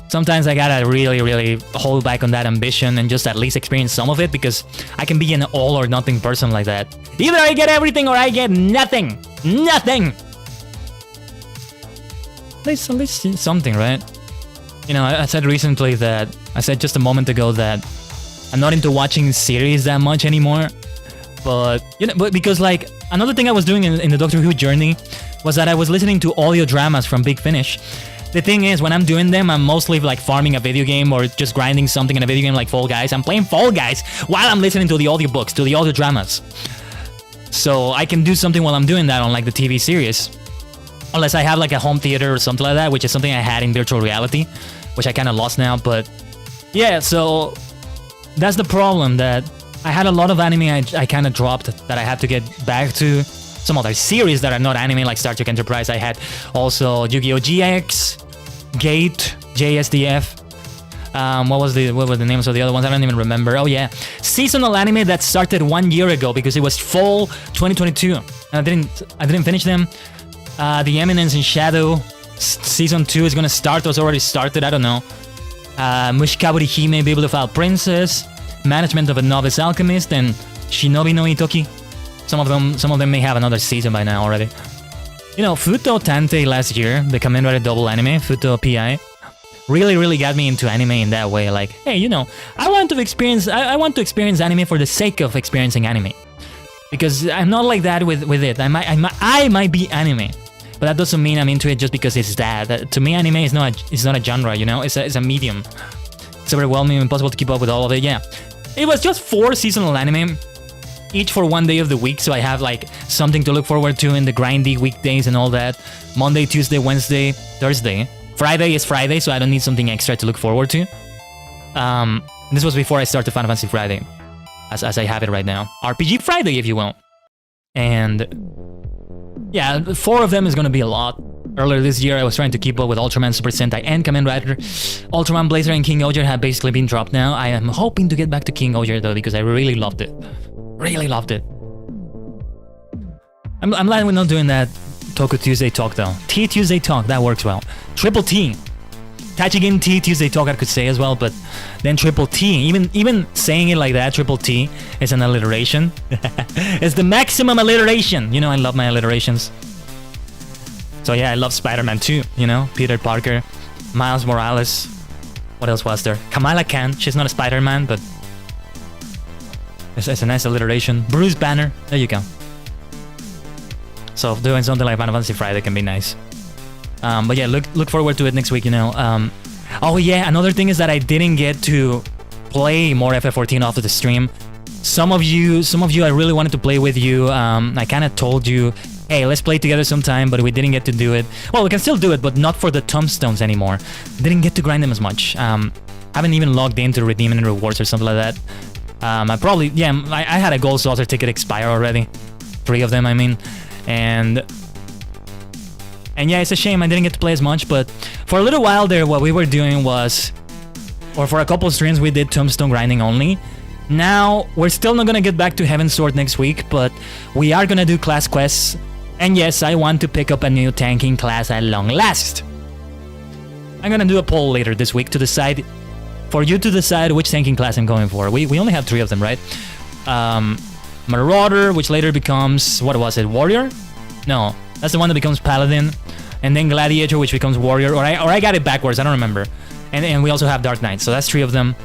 Sometimes I gotta really hold back on that ambition and just at least experience some of it, because I can be an all or nothing person like that. Either I get everything or I get nothing! Nothing! At least something, right? You know, I said recently that, I said just a moment ago that I'm not into watching series that much anymore. But, you know, because like, another thing I was doing in the Doctor Who journey was that I was listening to audio dramas from Big Finish. The thing is, when I'm doing them, I'm mostly like farming a video game or just grinding something in a video game like Fall Guys. I'm playing Fall Guys while I'm listening to the audiobooks, to the audio dramas. So I can do something while I'm doing that on like the TV series. Unless I have like a home theater or something like that, which is something I had in virtual reality, which I kind of lost now, but yeah, so that's the problem, that I had a lot of anime I kind of dropped that I had to get back to, some other series that are not anime, like Star Trek Enterprise. I had also Yu-Gi-Oh! GX, Gate, JSDF. What were the names of the other ones? I don't even remember. Oh yeah, seasonal anime that started 1 year ago because it was fall 2022. I didn't finish them. The Eminence in Shadow season 2 is gonna start. Was already started. I don't know. Mushikaburi Hime, Bible of File Princess, Management of a Novice Alchemist, and Shinobi no Itoki. Some of them may have another season by now already. You know, Futo Tante last year, the Kamen Rider double anime, Futo PI, really got me into anime in that way. Like, hey, you know, I want to experience anime for the sake of experiencing anime, because I'm not like that with it. I might be anime, but that doesn't mean I'm into it just because it's that. To me, anime is not a genre. You know, it's a medium. It's overwhelming, impossible to keep up with all of it. Yeah, it was just 4 seasonal anime, each for 1 day of the week, so I have like something to look forward to in the grindy weekdays and all that. Monday, Tuesday, Wednesday, Thursday. Friday is Friday, so I don't need something extra to look forward to. This was before I started Final Fantasy Friday, as I have it right now. RPG Friday, if you will. And yeah, 4 of them is gonna be a lot. Earlier this year, I was trying to keep up with Ultraman, Super Sentai, and Kamen Rider. Ultraman, Blazer, and King Oger have basically been dropped now. I am hoping to get back to King Oger though, because I really loved it. Really loved it. I'm glad we're not doing that Toku Tuesday talk though. T Tuesday talk, that works well. Triple T. Tajigen T Tuesday talk I could say as well, but then triple T. Even saying it like that, triple T, is an alliteration. It's the maximum alliteration. You know, I love my alliterations. So yeah, I love Spider-Man too, you know? Peter Parker, Miles Morales. What else was there? Kamala Khan. She's not a Spider-Man, but it's a nice alliteration. Bruce Banner. There you go. So doing something like Final Fantasy Friday can be nice. But yeah, look forward to it next week, you know. Oh yeah, another thing is that I didn't get to play more FF14 off of the stream. Some of you I really wanted to play with you. I kind of told you, hey, let's play together sometime, but we didn't get to do it. Well, we can still do it, but not for the tombstones anymore. Didn't get to grind them as much. Haven't even logged in to redeem any rewards or something like that. I had a gold saucer ticket expire already. 3 of them, I mean. And yeah, it's a shame I didn't get to play as much, but for a little while there, what we were doing was, or for a couple of streams, we did tombstone grinding only. Now, we're still not gonna get back to Heaven's Sword next week, but we are gonna do class quests. And yes, I want to pick up a new tanking class at long last. I'm gonna do a poll later this week to decide, for you to decide which tanking class I'm going for. We only have 3 of them, right? Marauder, which later becomes, what was it, Warrior? No, that's the one that becomes Paladin. And then Gladiator, which becomes Warrior, or I got it backwards, I don't remember. And we also have Dark Knight, so that's 3 of them.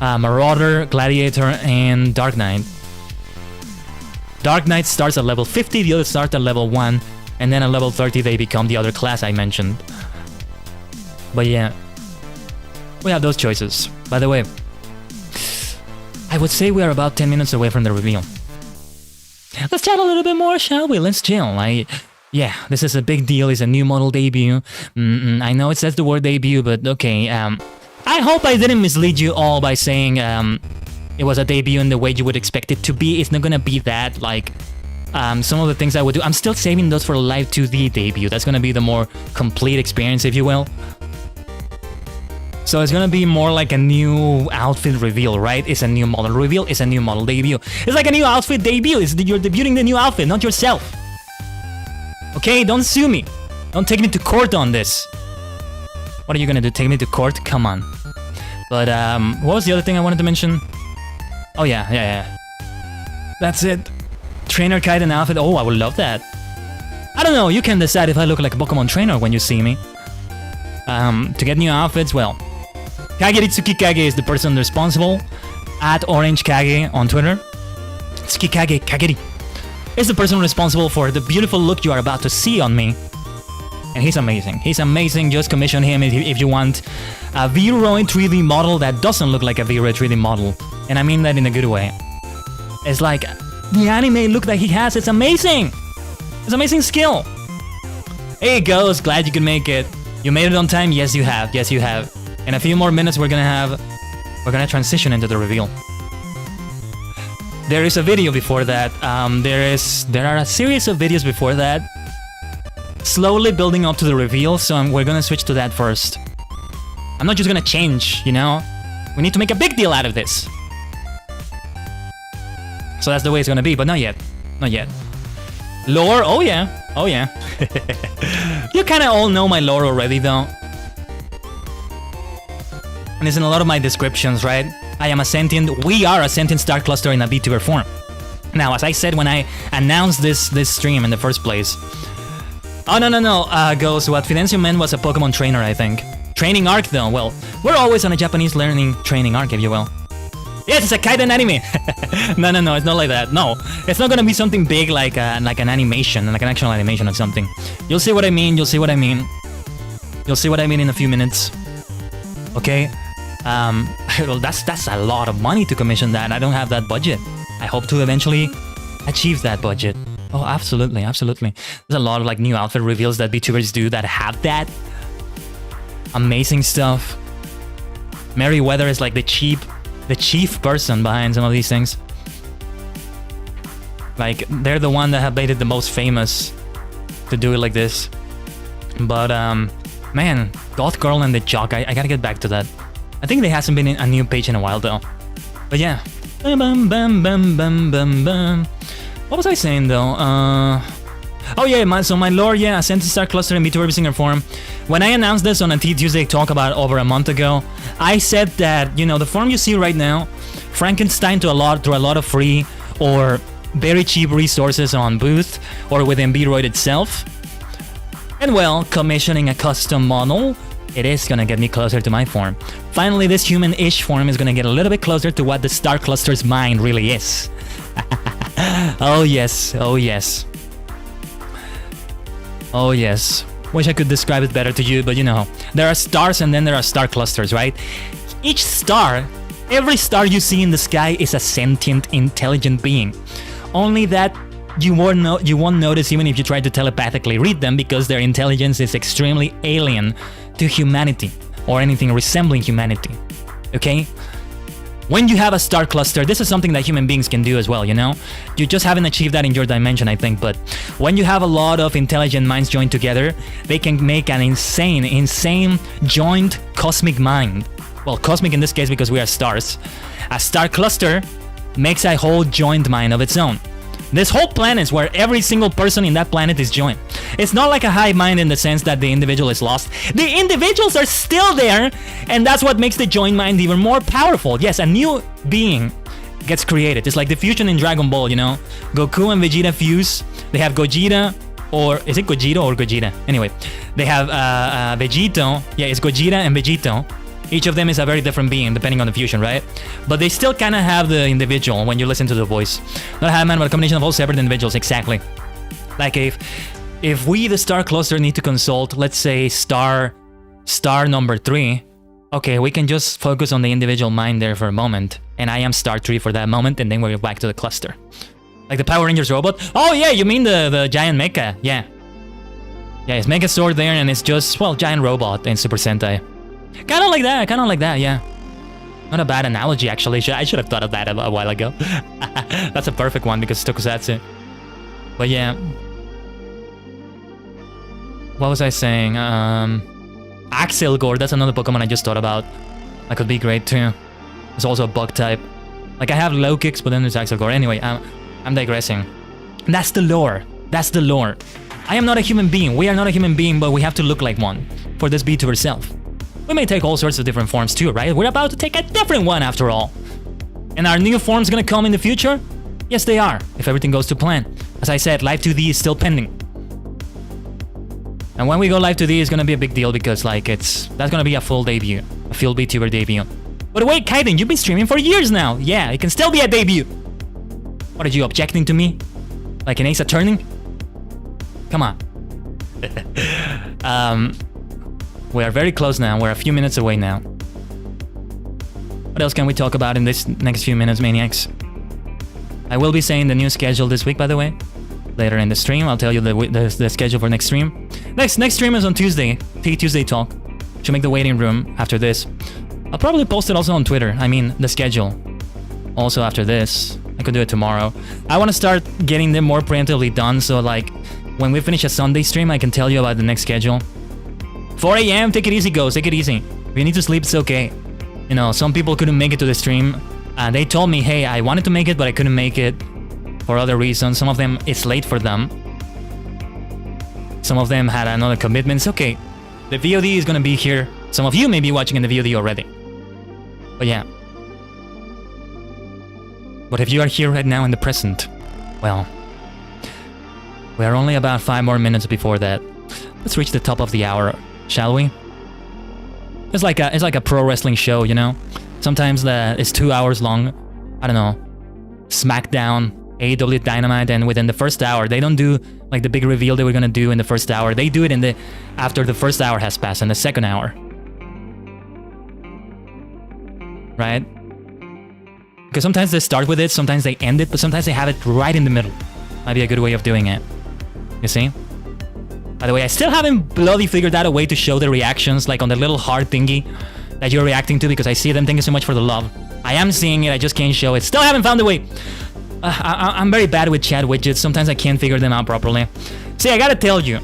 Marauder, Gladiator, and Dark Knight. Dark Knight starts at level 50, the others start at level 1, and then at level 30 they become the other class I mentioned. But yeah, we have those choices. By the way, I would say we are about 10 minutes away from the reveal. Let's chat a little bit more, shall we? Let's chill. Yeah, this is a big deal. It's a new model debut. I know it says the word debut, but okay. I hope I didn't mislead you all by saying it was a debut in the way you would expect it to be. It's not gonna be that, like, some of the things I would do. I'm still saving those for a live 2D debut. That's gonna be the more complete experience, if you will. So it's gonna be more like a new outfit reveal, right? It's a new model reveal, it's a new model debut. It's like a new outfit debut. You're debuting the new outfit, not yourself. Okay, don't sue me. Don't take me to court on this. What are you gonna do? Take me to court? Come on. But what was the other thing I wanted to mention? Oh yeah. That's it. Trainer Khaiden outfit. Oh, I would love that. I don't know, you can decide if I look like a Pokemon trainer when you see me. To get new outfits, well, Kageri Tsukikage is the person responsible, at OrangeKage on Twitter. Tsukikage Kageri is the person responsible for the beautiful look you are about to see on me. And he's amazing. He's amazing. Just commission him if you want a V-Roy 3D model that doesn't look like a V-Roy 3D model. And I mean that in a good way. It's like the anime look that he has. It's amazing. It's amazing skill. There you go. Glad you could make it. You made it on time. Yes, you have. Yes, you have. In a few more minutes, we're gonna transition into the reveal. There is a video before that. There are a series of videos before that, slowly building up to the reveal. So we're gonna switch to that first. I'm not just gonna change, you know. We need to make a big deal out of this. So that's the way it's gonna be, but not yet. Not yet. Lore? Oh yeah. Oh yeah. You kind of all know my lore already, though. And it's in a lot of my descriptions, right? We are a sentient star cluster in a VTuber form. Now, as I said when I announced this stream in the first place. Oh, no. Goes, what Fidencio meant was a Pokemon trainer, I think. Training arc, though. Well, we're always on a Japanese learning training arc, if you will. Yes, it's a Khaiden anime. No, it's not like that. No, it's not gonna be something big like an animation, like an actual animation or something. You'll see what I mean. You'll see what I mean in a few minutes. Okay. Well, that's a lot of money to commission that. I don't have that budget. I hope to eventually achieve that budget. Oh, absolutely. There's a lot of like new outfit reveals that VTubers do that have that amazing stuff. Merryweather is like the chief person behind some of these things. Like, they're the one that have made it the most famous to do it like this. But, man, Goth Girl and the Jock, I gotta get back to that. I think there hasn't been a new page in a while, though. But yeah. What was I saying, though? Oh yeah, so my lore, yeah, a sentient star cluster in VTuber VSinger form. When I announced this on a Tuesday talk about over a month ago, I said that, you know, the form you see right now, Frankenstein through a lot of free or very cheap resources on Booth or within Beatroid itself. And well, commissioning a custom model, it is gonna get me closer to my form. Finally, this human-ish form is gonna get a little bit closer to what the star cluster's mind really is. Oh yes. Oh yes. Wish I could describe it better to you, but you know, there are stars and then there are star clusters, right? Each star, every star you see in the sky is a sentient, intelligent being. Only that you won't notice even if you try to telepathically read them, because their intelligence is extremely alien to humanity or anything resembling humanity. Okay? When you have a star cluster, this is something that human beings can do as well, you know? You just haven't achieved that in your dimension, I think, but when you have a lot of intelligent minds joined together, they can make an insane joint cosmic mind. Well, cosmic in this case because we are stars. A star cluster makes a whole joint mind of its own. This whole planet is where every single person in that planet is joined. It's not like a hive mind in the sense that the individual is lost. The individuals are still there, and that's what makes the joint mind even more powerful. Yes, a new being gets created. It's like the fusion in Dragon Ball, you know? Goku and Vegeta fuse. They have Gogeta, or is it Gogeta or Gogeta? Anyway, they have Vegito. Yeah, it's Gogeta and Vegito. Each of them is a very different being depending on the fusion, right? But they still kind of have the individual when you listen to the voice. Not a hive mind, but a combination of all separate individuals, exactly. Like if we, the star cluster, need to consult, let's say, star number 3, okay, we can just focus on the individual mind there for a moment, and I am star 3 for that moment, and then we're back to the cluster. Like the Power Rangers robot. Oh yeah, you mean the giant mecha? Yeah. Yeah, it's Megazord there, and it's just, well, giant robot in Super Sentai. Kind of like that, yeah. Not a bad analogy, actually. I should have thought of that a while ago. That's a perfect one because it's tokusatsu. But yeah. What was I saying? Axelgore, that's another Pokemon I just thought about. That could be great too. It's also a bug type. Like I have low kicks, but then there's Axelgore. Anyway, I'm digressing. That's the lore. I am not a human being. We are not a human being, but we have to look like one for this VTuber self. We may take all sorts of different forms too, right? We're about to take a different one after all. And our new forms gonna come in the future? Yes, they are, if everything goes to plan. As I said, Live 2D is still pending. And when we go Live 2D, it's gonna be a big deal because like that's gonna be a full debut. A full VTuber debut. But wait, Khaiden, you've been streaming for years now. Yeah, it can still be a debut. What are you objecting to me? Like an Ace Attorney? Come on. We are very close now. We're a few minutes away now. What else can we talk about in this next few minutes, maniacs? I will be saying the new schedule this week, by the way. Later in the stream, I'll tell you the schedule for next stream. Next stream is on Tuesday. Tuesday talk. Should make the waiting room after this. I'll probably post it also on Twitter. I mean, the schedule. Also after this. I could do it tomorrow. I want to start getting them more preemptively done, so like when we finish a Sunday stream, I can tell you about the next schedule. 4 a.m. Take it easy, guys. Take it easy. If you need to sleep, it's okay. You know, some people couldn't make it to the stream. They told me, hey, I wanted to make it, but I couldn't make it for other reasons. Some of them, it's late for them. Some of them had another commitment. It's okay. The VOD is gonna be here. Some of you may be watching in the VOD already. But yeah. But if you are here right now in the present, well, we are only about 5 more minutes before that. Let's reach the top of the hour, shall we? It's like a pro wrestling show, you know? Sometimes it's 2 hours long. I don't know. SmackDown, AEW Dynamite, and within the first hour, they don't do like the big reveal they were gonna do in the first hour. They do it after the first hour has passed, in the second hour. Right? Because sometimes they start with it, sometimes they end it, but sometimes they have it right in the middle. Might be a good way of doing it. You see? By the way, I still haven't bloody figured out a way to show the reactions, like on the little heart thingy that you're reacting to, because I see them. Thank you so much for the love. I am seeing it, I just can't show it. Still haven't found a way. I'm very bad with chat widgets. Sometimes I can't figure them out properly. See, I gotta tell you,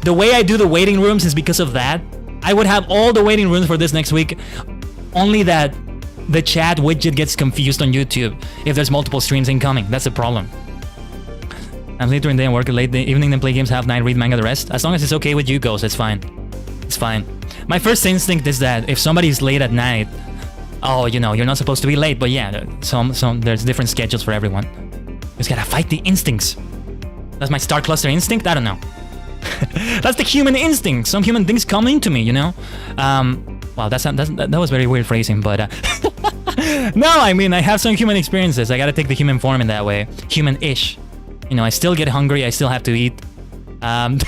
the way I do the waiting rooms is because of that. I would have all the waiting rooms for this next week, only that the chat widget gets confused on YouTube if there's multiple streams incoming. That's the problem. I'm late during the day and work late the evening, then play games half night, read manga the rest. As long as it's okay with you, goes, it's fine. It's fine. My first instinct is that if somebody's late at night, oh, you know, you're not supposed to be late, but yeah, there's different schedules for everyone. Just gotta fight the instincts. That's my star cluster instinct? I don't know. That's the human instinct. Some human things come into me, you know? Wow, that was very weird phrasing, but... no, I mean, I have some human experiences. I gotta take the human form in that way. Human-ish. You know, I still get hungry, I still have to eat. I'm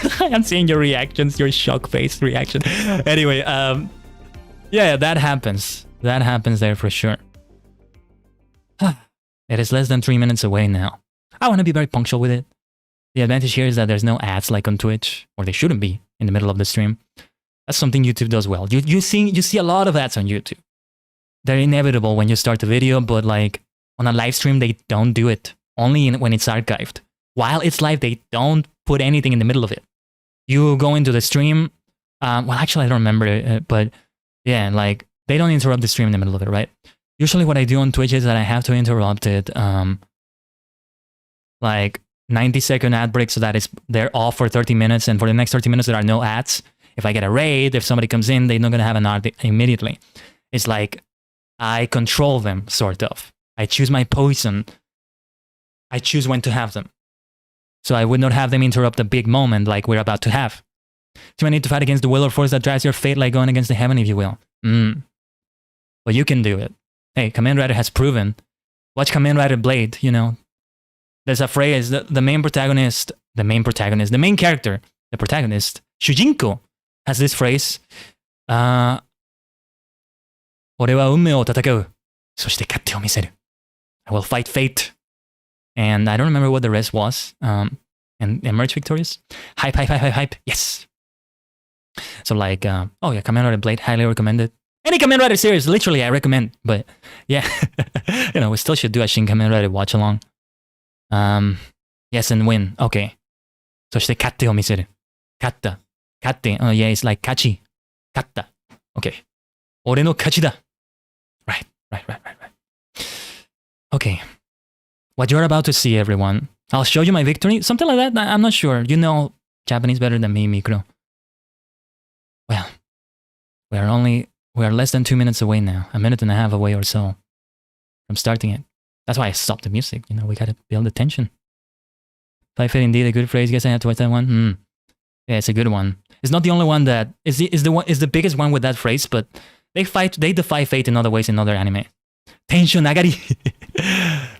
seeing your reactions, your shock-faced reaction. Anyway, yeah, that happens. That happens there for sure. It is less than 3 minutes away now. I want to be very punctual with it. The advantage here is that there's no ads like on Twitch, or they shouldn't be in the middle of the stream. That's something YouTube does well. You see a lot of ads on YouTube. They're inevitable when you start the video, but like on a live stream, they don't do it. Only when it's archived. While it's live, they don't put anything in the middle of it. You go into the stream. Well, actually, I don't remember it, but yeah, like they don't interrupt the stream in the middle of it, right? Usually what I do on Twitch is that I have to interrupt it like 90-second ad break so that they're off for 30 minutes, and for the next 30 minutes there are no ads. If I get a raid, if somebody comes in, they're not going to have an ad immediately. It's like I control them, sort of. I choose my poison. I choose when to have them. So I would not have them interrupt a big moment like we're about to have. So I need to fight against the will or force that drives your fate, like going against the heaven, if you will. But you can do it. Hey, Kamen Rider has proven. Watch Kamen Rider Blade, you know. There's a phrase, the main character, the protagonist, Shujinko, has this phrase, 俺は運命を戦う。そして勝手を見せる。I will fight fate. And I don't remember what the rest was. And emerge victorious. Hype. Yes. So like, oh yeah, Kamen Rider Blade, highly recommended. Any Kamen Rider series, literally, I recommend. But yeah, you know, we still should do a Shin Kamen Rider watch along. Yes, and win. Okay. そして勝手を見せる。勝った。勝手。Oh yeah, it's like 勝ち。勝った。Okay. 俺の勝ちだ。Right. Okay. What you're about to see, everyone. I'll show you my victory. Something like that. I'm not sure. You know Japanese better than me, Mikro. Well, we are less than 2 minutes away now. A minute and a half away or so from starting it. That's why I stopped the music. You know, we gotta build the tension. Fight Fate indeed a good phrase. Guess I have to watch that one. Yeah, it's a good one. It's not the only one that is the biggest one with that phrase, but they defy fate in other ways in other anime. Tension nagari.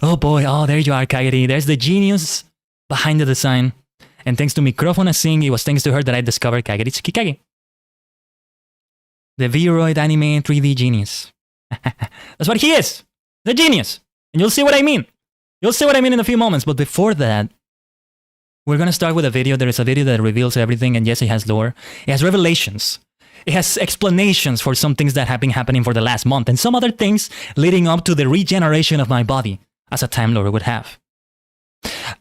Oh boy, oh there you are, Khaiden. There's the genius behind the design. And thanks to Microphone Sing, it was thanks to her that I discovered Kageri Tsukikage. The Vroid anime 3D genius. That's what he is! The genius! And you'll see what I mean. You'll see what I mean in a few moments, but before that, we're gonna start with a video. There is a video that reveals everything, and yes, it has lore. It has revelations. It has explanations for some things that have been happening for the last month, and some other things leading up to the regeneration of my body. as a Time Lord would have.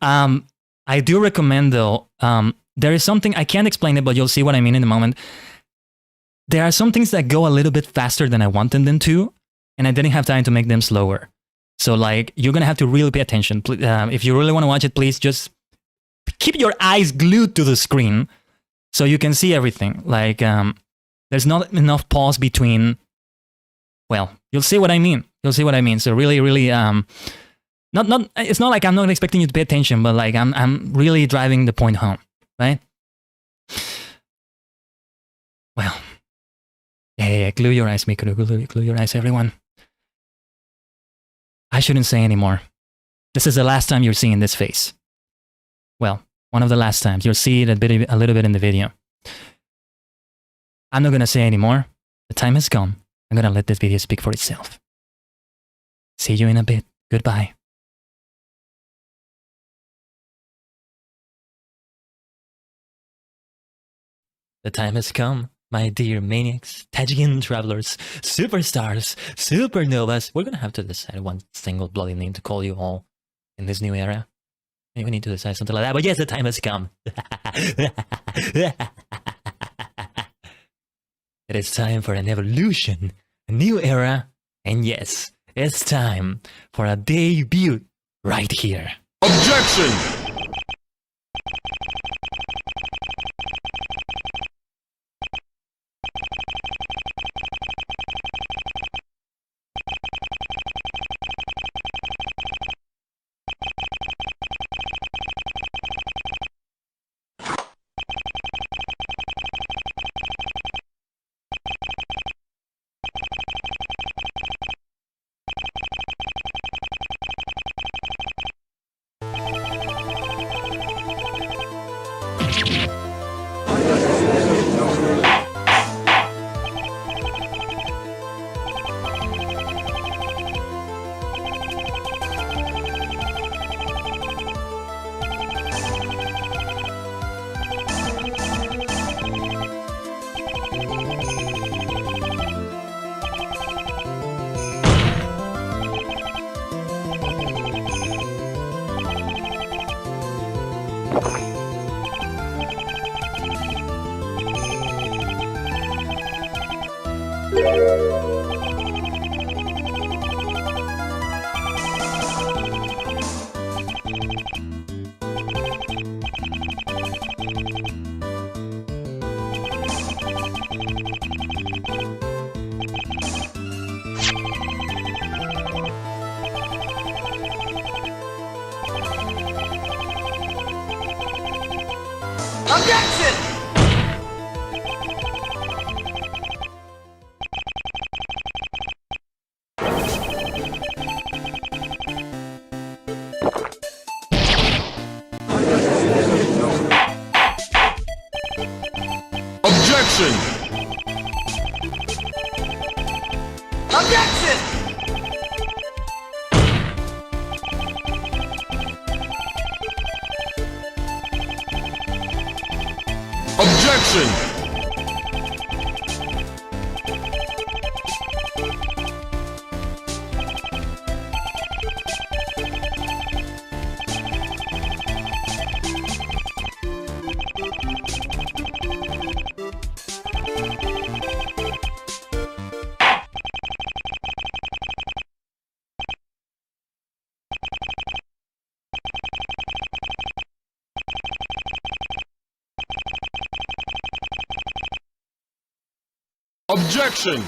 I do recommend, though, there is something, I can't explain it, but you'll see what I mean in a moment. There are some things that go a little bit faster than I wanted them to, and I didn't have time to make them slower. So, like, you're going to have to really pay attention. If you really want to watch it, please just keep your eyes glued to the screen so you can see everything. Like, there's not enough pause between, well, you'll see what I mean. You'll see what I mean. So really, really, it's not like I'm not expecting you to pay attention, but like I'm really driving the point home, right? Well, yeah, glue your eyes, Mikuru, glue your eyes, everyone. I shouldn't say anymore. This is the last time you're seeing this face. Well, one of the last times. You'll see it a little bit in the video. I'm not gonna say anymore. The time has come. I'm gonna let this video speak for itself. See you in a bit. Goodbye. The time has come, my dear maniacs, Tajigen travelers, superstars, supernovas. We're gonna have to decide one single bloody name to call you all in this new era. Maybe we need to decide something like that, but yes, the time has come. It is time for an evolution, a new era, and yes, it's time for a debut right here. Objection! Objection! Objection! Objection! Objection! Objection!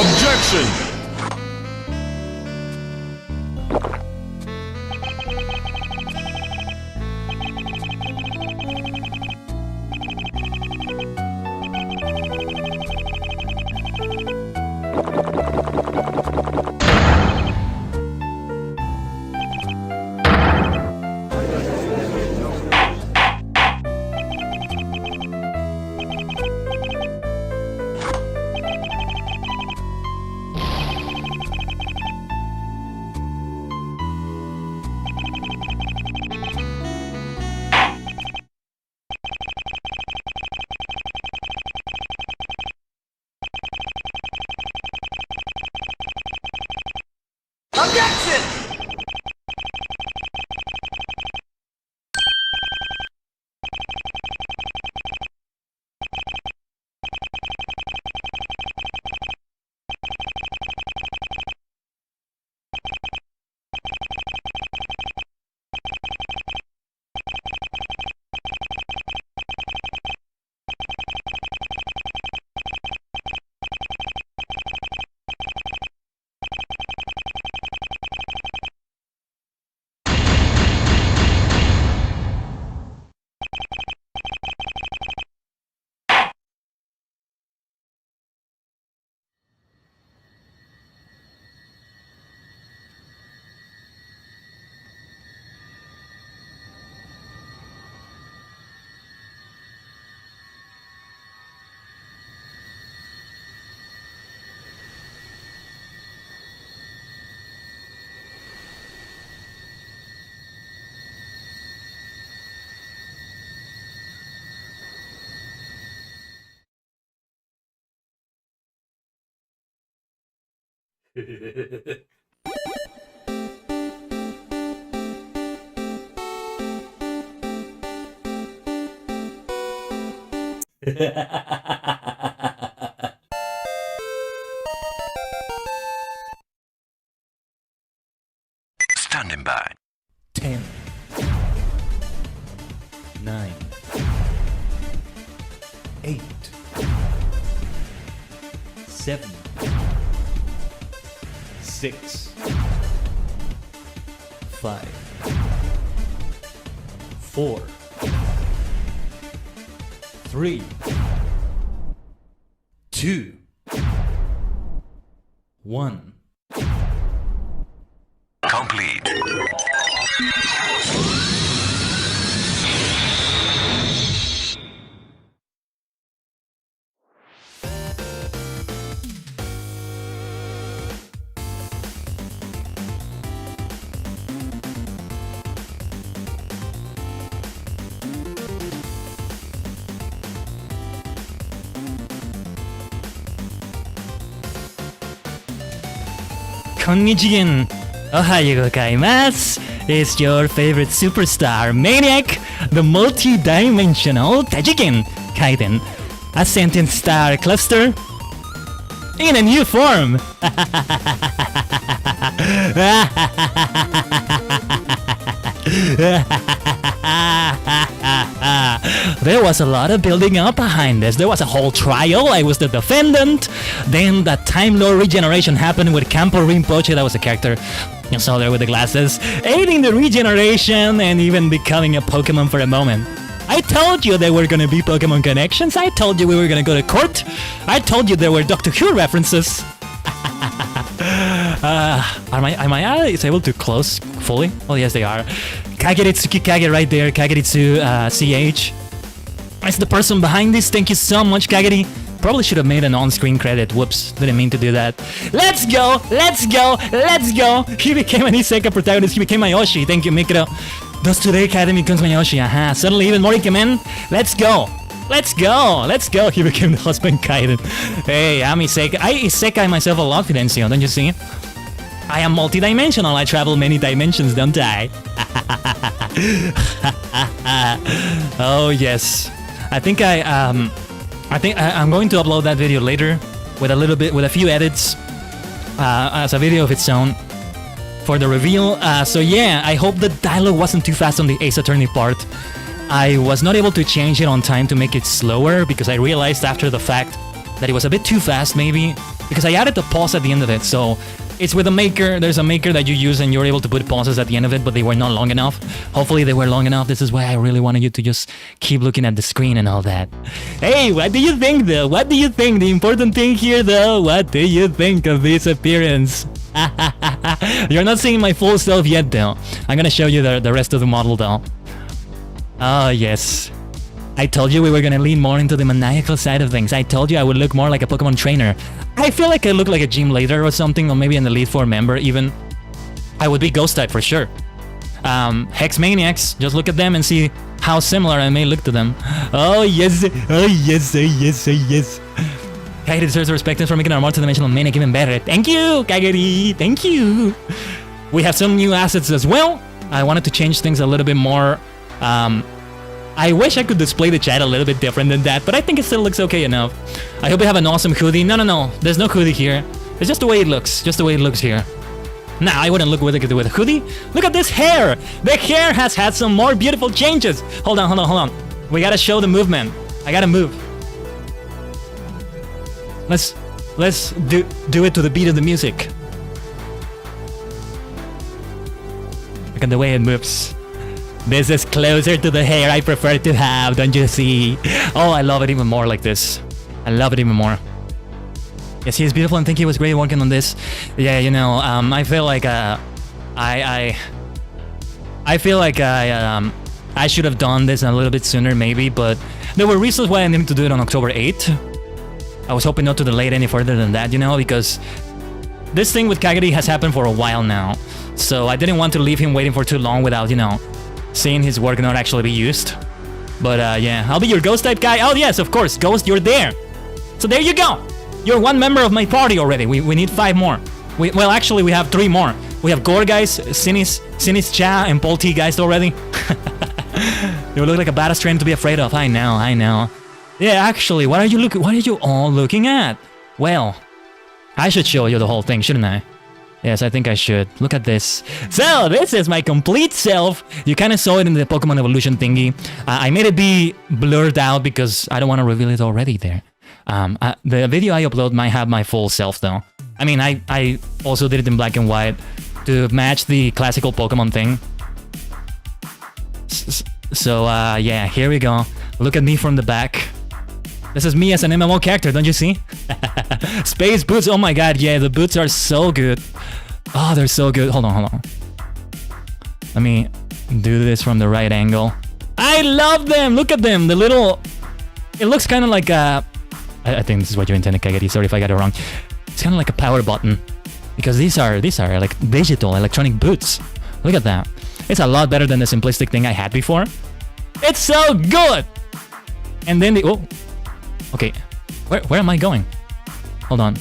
Objection! Objection! Standing by. 10, 9, 8, 7, 6, 5, 4, 3, 2, 1. Complete. Konnichiwa. Ohayo gozaimasu. It's your favorite superstar, Maniac, the multi-dimensional Tajigen, Khaiden, a sentient star cluster in a new form. There was a lot of building up behind this. There was a whole trial. I was the defendant. Then that Time Lord regeneration happened with Campo Rinpoche. That was a character you saw there with the glasses, aiding the regeneration and even becoming a Pokemon for a moment. I told you there were gonna be Pokemon connections. I told you we were gonna go to court. I told you there were Doctor Who references. Am I able to close fully? Oh yes, they are. Kageritsuki Kage right there. Kageritsu CH. It's the person behind this. Thank you so much, Kageri. Probably should have made an on-screen credit. Whoops, didn't mean to do that. Let's go, let's go, let's go. He became an Isekai protagonist. He became Mayoshi. Thank you, Mikro. Thus today, Academy becomes Mayoshi. Suddenly even more Ikemen. Let's go. Let's go, let's go. He became the husband Khaiden. Hey, I'm Isekai. I Isekai myself a lot, Fidencio, don't you see? I am multidimensional. I travel many dimensions, don't I? Oh yes. I think I'm going to upload that video later with a few edits as a video of its own for the reveal. So yeah, I hope the dialogue wasn't too fast on the Ace Attorney part. I was not able to change it on time to make it slower because I realized after the fact that it was a bit too fast maybe because I added the pause at the end of it. So it's with a maker. There's a maker that you use and you're able to put pauses at the end of it, but they were not long enough. Hopefully they were long enough. This is why I really wanted you to just keep looking at the screen and all that. Hey, what do you think though? What do you think? The important thing here though, what do you think of this appearance? You're not seeing my full self yet though. I'm gonna show you the rest of the model though. Oh yes. I told you we were gonna lean more into the maniacal side of things. I told you I would look more like a Pokemon trainer. I feel like I look like a gym leader or something, or maybe an Elite Four member even. I would be Ghost type for sure. Hex Maniacs, just look at them and see how similar I may look to them. Oh yes, oh yes, oh yes, oh yes. Kageri deserves respect for making our multi-dimensional Maniac even better. Thank you, Kageri, thank you. We have some new assets as well. I wanted to change things a little bit more. I wish I could display the chat a little bit different than that, but I think it still looks okay enough. I hope you have an awesome hoodie. No. There's no hoodie here. It's just the way it looks. Just the way it looks here. Nah, I wouldn't look with a hoodie. Look at this hair. The hair has had some more beautiful changes. Hold on. We gotta show the movement. I gotta move. Let's do it to the beat of the music. Look at the way it moves. This is closer to the hair I prefer to have, don't you see? Oh, I love it even more like this. I love it even more. Yes, he is beautiful, and think he was great working on this. Yeah, you know, I feel like I feel like I should have done this a little bit sooner, maybe, but there were reasons why I needed to do it on October 8th. I was hoping not to delay it any further than that, you know, because this thing with Khaiden has happened for a while now. So I didn't want to leave him waiting for too long without, you know, seeing his work not actually be used. But yeah, I'll be your ghost type guy. Oh yes, of course, ghost, you're there. So there you go. You're one member of my party already. We need 5 more. Well, actually, we have 3 more. We have Gore guys, Sinis Cha, and Paul T guys already. You look like a badass train to be afraid of. I know. Yeah, actually, what are you all looking at? Well, I should show you the whole thing, shouldn't I? Yes, I think I should. Look at this. So, this is my complete self. You kind of saw it in the Pokemon evolution thingy. I made it be blurred out because I don't want to reveal it already there. The video I upload might have my full self though. I mean, I also did it in black and white to match the classical Pokemon thing. So, yeah, here we go. Look at me from the back. This is me as an MMO character, don't you see? Space boots, oh my god, yeah, the boots are so good. Oh, they're so good. Hold on. Let me do this from the right angle. I love them! Look at them! The little... It looks kind of like a... I think this is what you intended, Khaiden. Sorry if I got it wrong. It's kind of like a power button. Because these are like digital electronic boots. Look at that. It's a lot better than the simplistic thing I had before. It's so good! And then the... Oh. Okay. Where am I going? Hold on.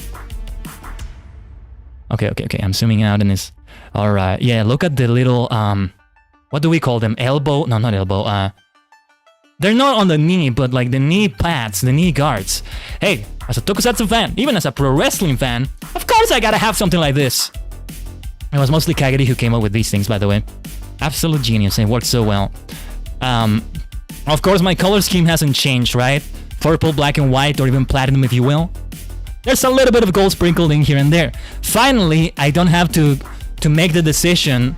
Okay. I'm zooming out in this. Alright. Yeah, look at the little... What do we call them? Elbow? No, not elbow. They're not on the knee, but like the knee pads, the knee guards. Hey, as a tokusatsu fan, even as a pro wrestling fan, of course I gotta have something like this. It was mostly Khaiden who came up with these things, by the way. Absolute genius, it worked so well. Of course my color scheme hasn't changed, right? Purple, black and white, or even platinum if you will. There's a little bit of gold sprinkled in here and there. Finally, I don't have to make the decision.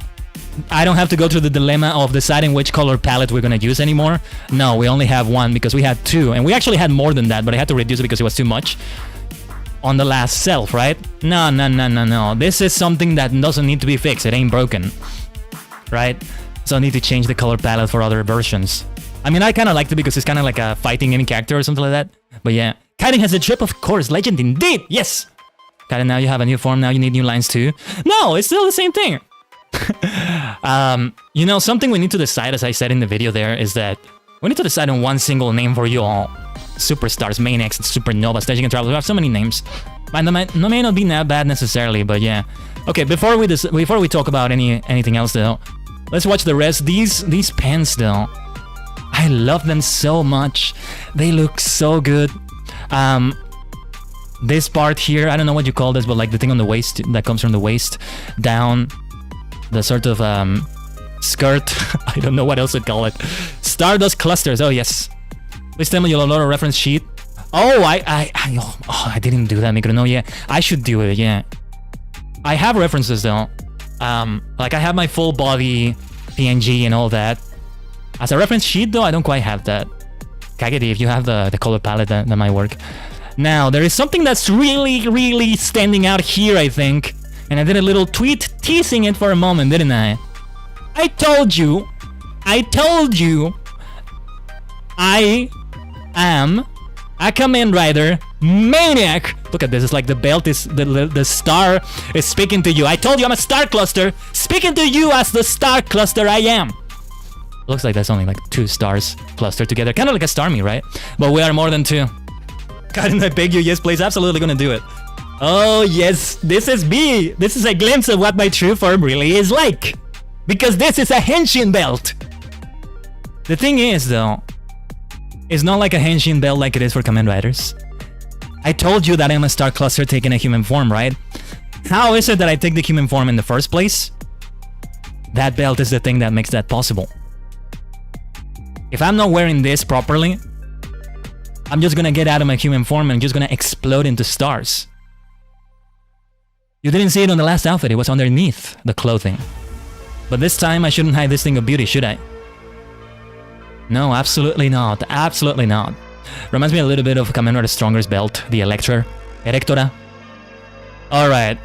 I don't have to go through the dilemma of deciding which color palette we're gonna use anymore. No, we only have 1 because we had 2. And we actually had more than that, but I had to reduce it because it was too much. On the last self, right? No. This is something that doesn't need to be fixed. It ain't broken. Right? So I need to change the color palette for other versions. I mean, I kind of liked it because it's kind of like a fighting any character or something like that. But yeah. Khaiden has a drip, of course. Legend indeed. Yes. Khaiden, now you have a new form. Now you need new lines too. No, it's still the same thing. You know, something we need to decide, as I said in the video there, is that we need to decide on one single name for you all. Superstars, Maniacs, Supernovas, Tajigen Travelers. We have so many names. Might may not be that bad necessarily, but yeah. Okay, before we talk about anything else though, let's watch the rest. These pens though, I love them so much. They look so good. This part here, I don't know what you call this, but like the thing on the waist that comes from the waist down, the sort of skirt. I don't know what else to call it. Stardust clusters. Oh yes. Please tell me you'll load a reference sheet. Oh, I didn't do that, Mikro. No, yeah, I should do it. Yeah, I have references though. Like I have my full body PNG and all that. As a reference sheet though, I don't quite have that. Khaiden, if you have the color palette, that might work. Now, there is something that's really standing out here, I think. And I did a little tweet teasing it for a moment, didn't I? I told you, I am a Kamen Rider Maniac. Look at this, it's like the belt is, the star is speaking to you. I told you I'm a star cluster, speaking to you as the star cluster I am. Looks like that's only like 2 stars clustered together. Kind of like a Starmie, right? But we are more than 2. Khaiden, I beg you, yes please, absolutely gonna do it. Oh yes, this is me. This is a glimpse of what my true form really is like. Because this is a henshin belt. The thing is though, it's not like a henshin belt like it is for Kamen Riders. I told you that I'm a star cluster taking a human form, right? How is it that I take the human form in the first place? That belt is the thing that makes that possible. If I'm not wearing this properly, I'm just gonna get out of my human form and just gonna explode into stars. You didn't see it on the last outfit, it was underneath the clothing. But this time I shouldn't hide this thing of beauty, should I? No, absolutely not. Absolutely not. Reminds me a little bit of Kamen Rider Stronger's belt, the Erectora. Alright.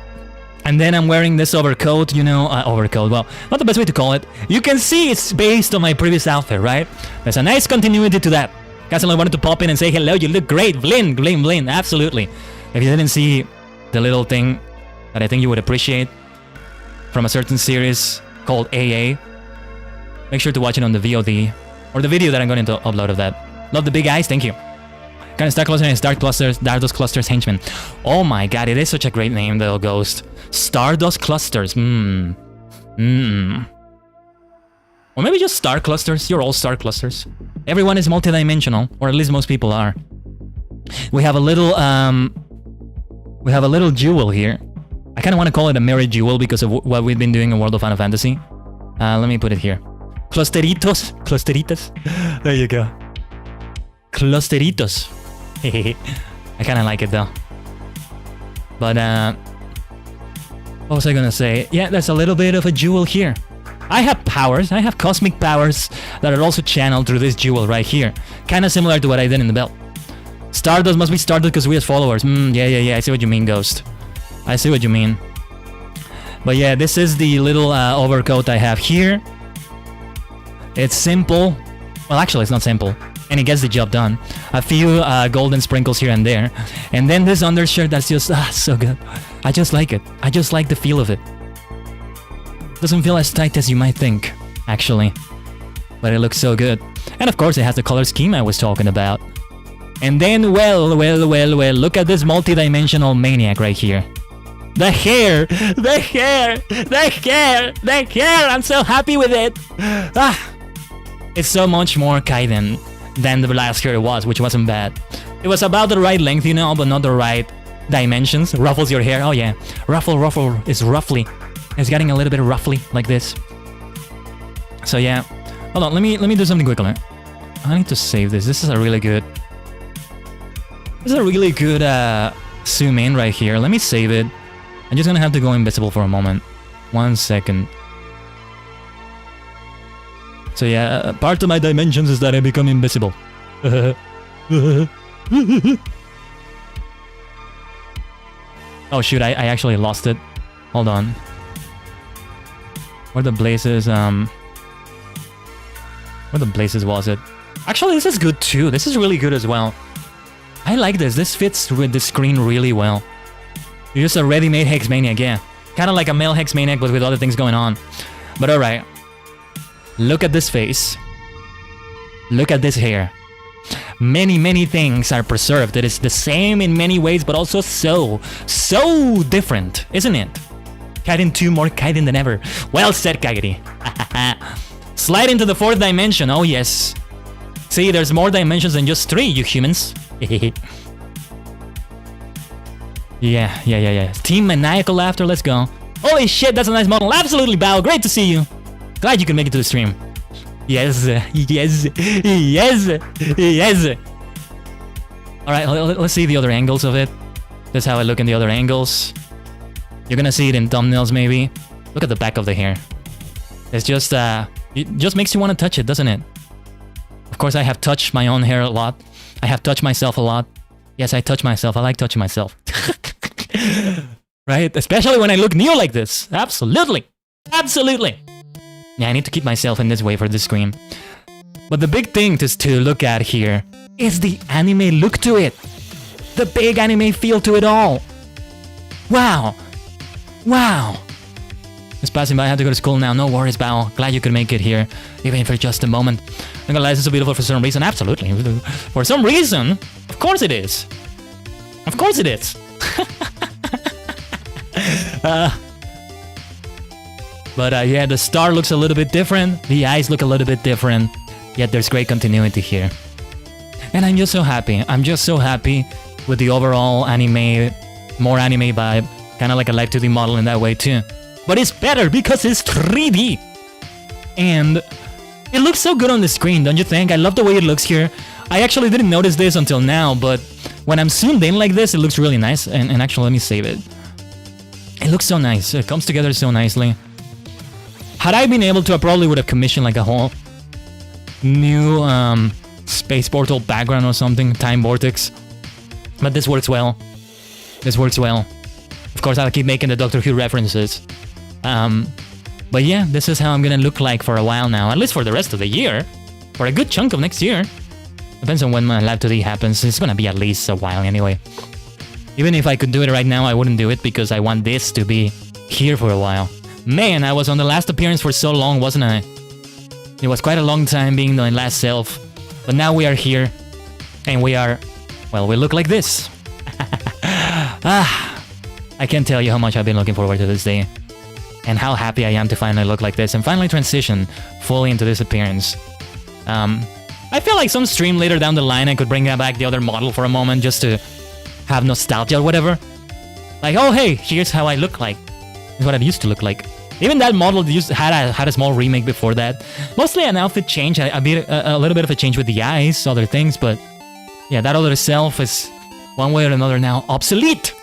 And then I'm wearing this overcoat, you know, overcoat, well, not the best way to call it. You can see it's based on my previous outfit, right? There's a nice continuity to that. Castellan wanted to pop in and say hello, you look great, Blin, Blin, Blin, absolutely. If you didn't see the little thing that I think you would appreciate from a certain series called AA, make sure to watch it on the VOD, or the video that I'm going to upload of that. Love the big eyes, thank you. Kind of Star Cluster and Stardust Clusters Henchman. Oh my god, it is such a great name though, Ghost. Stardust Clusters, Or maybe just Star Clusters, you're all Star Clusters. Everyone is multidimensional, or at least most people are. We have a little jewel here. I kind of want to call it a mirror jewel because of what we've been doing in World of Final Fantasy. Let me put it here. Clusteritos. There you go. Clusteritos. I kind of like it though. But what was I gonna say? Yeah, there's a little bit of a jewel here. I have powers. I have cosmic powers that are also channeled through this jewel right here. Kind of similar to what I did in the belt. Stardust must be Stardust because we have followers. Yeah. I see what you mean, Ghost. I see what you mean. But yeah, this is the little overcoat I have here. It's simple. Well, actually, it's not simple. And it gets the job done. A few golden sprinkles here and there. And then this undershirt that's just so good. I just like it. I just like the feel of it. Doesn't feel as tight as you might think, actually. But it looks so good. And of course, it has the color scheme I was talking about. And then, well, look at this multi-dimensional maniac right here. The hair! I'm so happy with it! It's so much more Khaiden than the last hair it was, which wasn't bad. It was about the right length, you know, but not the right dimensions. Ruffles your hair, oh yeah. Ruffle is roughly. It's getting a little bit roughly, like this. So yeah. Hold on, let me do something quickly. I need to save this. This is a really good zoom in right here. Let me save it. I'm just gonna have to go invisible for a moment. 1 second. So yeah, part of my dimensions is that I become invisible. Oh shoot, I actually lost it. Hold on. Where the blazes was it? Actually, this is good too. This is really good as well. I like this. This fits with the screen really well. You're just a ready-made Hex Maniac, yeah. Kind of like a male Hex Maniac, but with other things going on. But alright. Look at this face. Look at this hair. Many things are preserved. It is the same in many ways, but also so different, isn't it? Khaiden 2 more Khaiden than ever. Well said, Kagiri. Slide into the 4th dimension, oh yes. See, there's more dimensions than just 3, you humans. Yeah. Team Maniacal Laughter, let's go. Holy shit, that's a nice model. Absolutely, Bao. Great to see you. Glad you can make it to the stream. Yes. Alright, let's see the other angles of it. That's how I look in the other angles. You're gonna see it in thumbnails, maybe. Look at the back of the hair. It's just, it just makes you want to touch it, doesn't it? Of course, I have touched my own hair a lot. I have touched myself a lot. Yes, I touch myself. I like touching myself. Right? Especially when I look new like this. Absolutely. Yeah, I need to keep myself in this way for this screen. But the big thing to look at here is the anime look to it. The big anime feel to it all. Wow. Just passing by, I have to go to school now. No worries, Bao. Glad you could make it here, even for just a moment. I'm gonna lie, this is so beautiful for some reason. Absolutely. For some reason. Of course it is. But yeah, the star looks a little bit different. The eyes look a little bit different. Yet there's great continuity here. And I'm just so happy. I'm just so happy with the overall anime, more anime vibe. Kind of like a Live 2D model in that way too. But it's better because it's 3D. And it looks so good on the screen, don't you think? I love the way it looks here. I actually didn't notice this until now, but when I'm zoomed in like this, it looks really nice. And actually, let me save it. It looks so nice. It comes together so nicely. Had I been able to, I probably would have commissioned like a whole new space portal background or something, time vortex. But this works well. This works well. Of course, I'll keep making the Doctor Who references. But yeah, this is how I'm gonna look like for a while now, at least for the rest of the year. For a good chunk of next year. Depends on when my Live 2D happens. It's gonna be at least a while anyway. Even if I could do it right now, I wouldn't do it because I want this to be here for a while. Man, I was on the last appearance for so long, wasn't I? It was quite a long time being the last self. But now we are here. And we are... well, we look like this. I can't tell you how much I've been looking forward to this day. And how happy I am to finally look like this and finally transition fully into this appearance. I feel like some stream later down the line I could bring back the other model for a moment just to have nostalgia or whatever. Like, oh hey, here's how I look like. Here's what I used to look like. Even that model had a small remake before that. Mostly an outfit change, a little bit of a change with the eyes, other things, but yeah, that other self is one way or another now obsolete.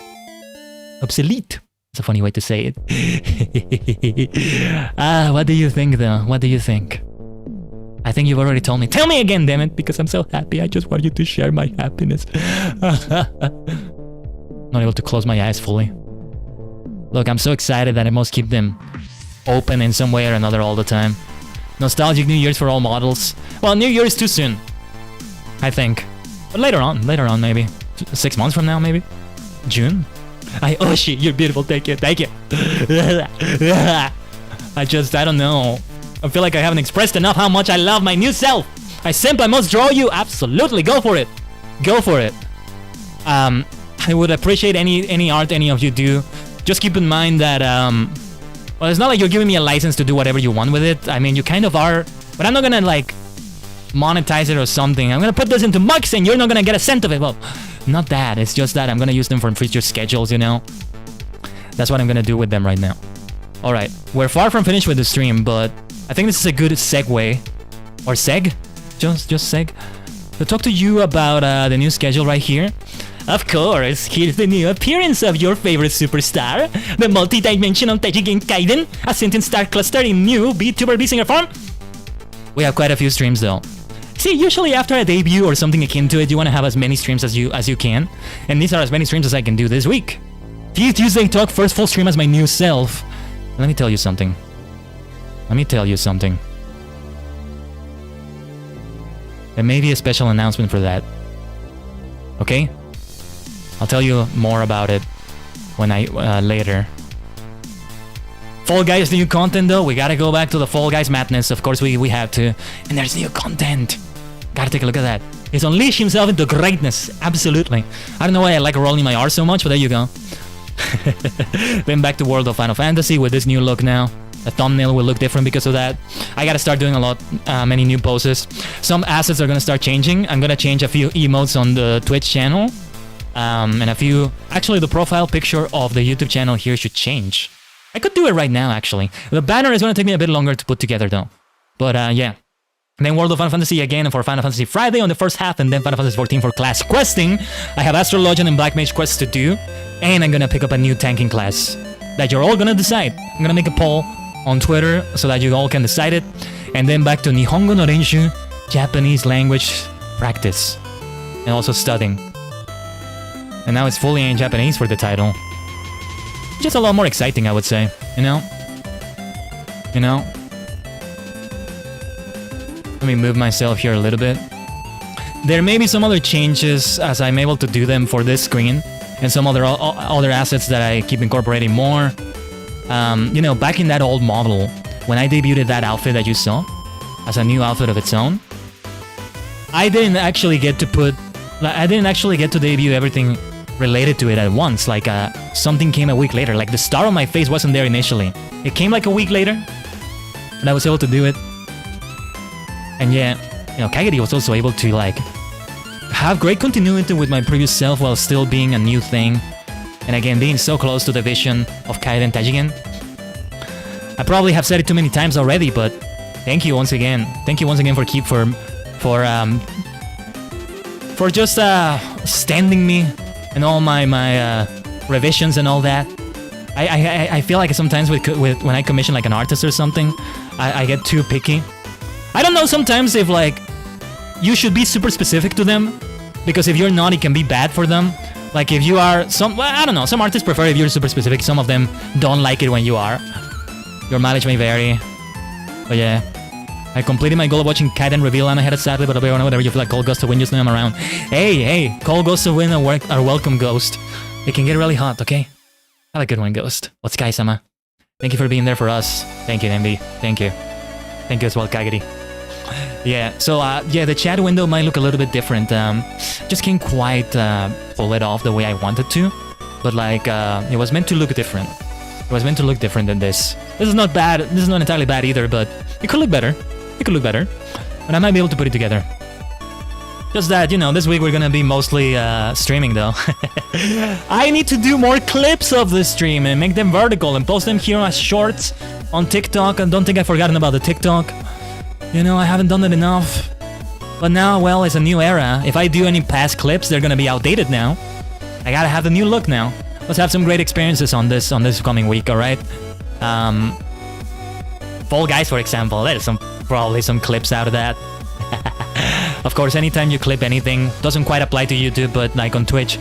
Obsolete. It's a funny way to say it. What do you think though? What do you think? I think you've already told me. Tell me again, damn it, because I'm so happy. I just want you to share my happiness. Not able to close my eyes fully. Look, I'm so excited that I must keep them open in some way or another all the time. Nostalgic New Year's for all models. Well, New Year is too soon, I think. But later on maybe. 6 months from now, maybe? June? Oh shit, you're beautiful, thank you. I don't know. I feel like I haven't expressed enough how much I love my new self. I must draw you. Absolutely, go for it. Go for it. I would appreciate any art any of you do. Just keep in mind that, well, it's not like you're giving me a license to do whatever you want with it. I mean, you kind of are, but I'm not gonna, like, monetize it or something. I'm gonna put this into mugs and you're not gonna get a cent of it. Well, not that. It's just that I'm gonna use them for future schedules, you know? That's what I'm gonna do with them right now. Alright, we're far from finished with the stream, but I think this is a good segue. Or seg? Just seg? To talk to you about the new schedule right here. Of course, here's the new appearance of your favorite superstar, the multi-dimensional Tajigen Khaiden, a sentient star cluster in new VTuber VSinger form. We have quite a few streams though. See, usually after a debut or something akin to it, you want to have as many streams as you can, and these are as many streams as I can do this week. Tuesday Talk, first full stream as my new self. Let me tell you something. There may be a special announcement for that. Okay? I'll tell you more about it when later. Fall Guys new content though, we gotta go back to the Fall Guys madness, of course we have to. And there's new content. Gotta take a look at that. He's unleashed himself into greatness, absolutely. I don't know why I like rolling my R so much, but there you go. Then back to World of Final Fantasy with this new look now. The thumbnail will look different because of that. I gotta start doing many new poses. Some assets are gonna start changing. I'm gonna change a few emotes on the Twitch channel. And a few... Actually, the profile picture of the YouTube channel here should change. I could do it right now, actually. The banner is gonna take me a bit longer to put together, though. But, yeah. And then World of Final Fantasy again for Final Fantasy Friday on the first half, and then Final Fantasy 14 for class questing. I have Astral Legend and Black Mage quests to do, and I'm gonna pick up a new tanking class that you're all gonna decide. I'm gonna make a poll on Twitter so that you all can decide it, and then back to Nihongo no Renshu, Japanese language practice, and also studying. And now it's fully in Japanese for the title. Just a lot more exciting, I would say, you know? Let me move myself here a little bit. There may be some other changes as I'm able to do them for this screen, and some other assets that I keep incorporating more. You know, back in that old model, when I debuted that outfit that you saw, as a new outfit of its own, I didn't actually get to debut everything related to it at once. Like something came a week later. Like the star on my face wasn't there initially. It came like a week later, and I was able to do it. And yeah, you know, Khaiden was also able to like have great continuity with my previous self while still being a new thing. And again, being so close to the vision of Khaiden Tajigen. I probably have said it too many times already, but thank you once again. Thank you once again for just standing me and all my revisions and all that. I feel like sometimes with when I commission like an artist or something, I get too picky. I don't know sometimes if like you should be super specific to them, because if you're not, it can be bad for them. Like if you are well, I don't know, some artists prefer if you're super specific, some of them don't like it when you are. Your mileage may vary. But yeah. I completed my goal of watching Khaiden reveal and I had it sadly, but whatever you feel like cold ghost of wind, just know I'm around. Hey, cold ghosts of wind are welcome, ghost. It can get really hot, okay? Have a good one, ghost. What's Kai-sama? Thank you for being there for us. Thank you, MB. Thank you. Thank you as well, Kagiri. Yeah, so yeah, the chat window might look a little bit different. Just can't quite pull it off the way I wanted to. But like, it was meant to look different. It was meant to look different than this. This is not bad. This is not entirely bad either, but it could look better. It could look better. But I might be able to put it together. Just that, you know, this week we're gonna be mostly streaming though. I need to do more clips of the stream and make them vertical and post them here as shorts on TikTok. And don't think I've forgotten about the TikTok. You know, I haven't done it enough. But now, well, it's a new era. If I do any past clips, they're gonna be outdated now. I gotta have the new look now. Let's have some great experiences on this coming week, alright? Fall Guys, for example, there's probably some clips out of that. Of course, anytime you clip anything, doesn't quite apply to YouTube, but like on Twitch,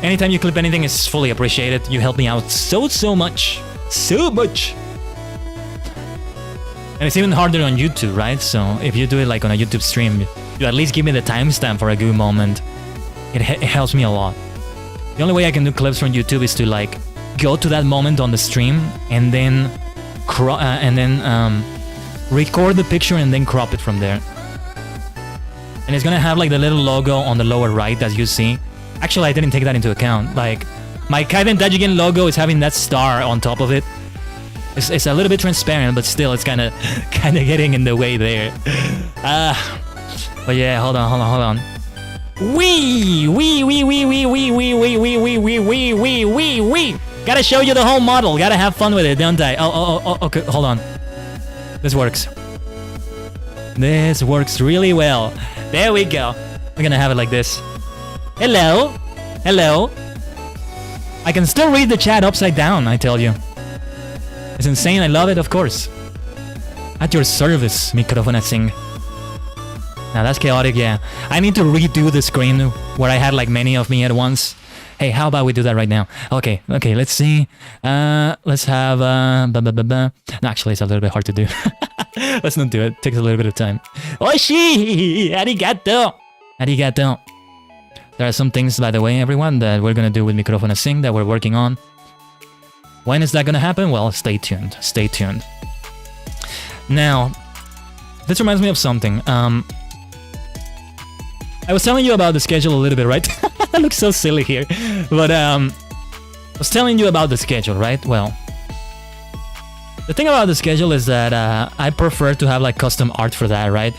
anytime you clip anything is fully appreciated. You help me out so much. So much! And it's even harder on YouTube, right? So if you do it like on a YouTube stream, you at least give me the timestamp for a good moment. It helps me a lot. The only way I can do clips from YouTube is to like go to that moment on the stream and then record the picture and then crop it from there. And it's gonna have like the little logo on the lower right as you see. Actually, I didn't take that into account. Like my Khaiden Tajigen logo is having that star on top of it. It's a little bit transparent, but still, it's kind of getting in the way there. But yeah, hold on. Wee. Gotta show you the whole model. Gotta have fun with it, don't I? Oh, okay, hold on. This works. This works really well. There we go. We're gonna have it like this. Hello. I can still read the chat upside down, I tell you. It's insane, I love it, of course. At your service, microphone sing. Now that's chaotic, yeah. I need to redo the screen where I had like many of me at once. Hey, how about we do that right now? Okay, let's see. Let's have No, actually, it's a little bit hard to do. Let's not do it. It takes a little bit of time. Oishi! Arigato! There are some things, by the way, everyone, that we're gonna do with microphone sing that we're working on. When is that gonna happen? Well, stay tuned. Now, this reminds me of something. I was telling you about the schedule a little bit, right? I look so silly here. But I was telling you about the schedule, right? Well, the thing about the schedule is that I prefer to have like custom art for that, right?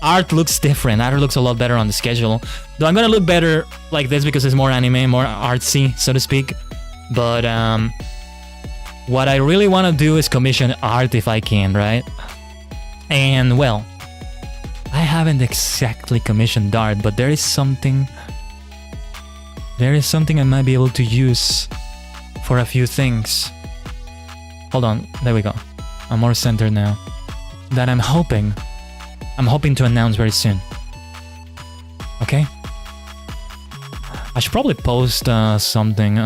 Art looks different. Art looks a lot better on the schedule. Though I'm gonna look better like this because it's more anime, more artsy, so to speak. But what I really want to do is commission art if I can, right? And well, I haven't exactly commissioned art, but there is something I might be able to use for a few things. Hold on, there we go. I'm more centered now. That I'm hoping to announce very soon. Okay? I should probably post something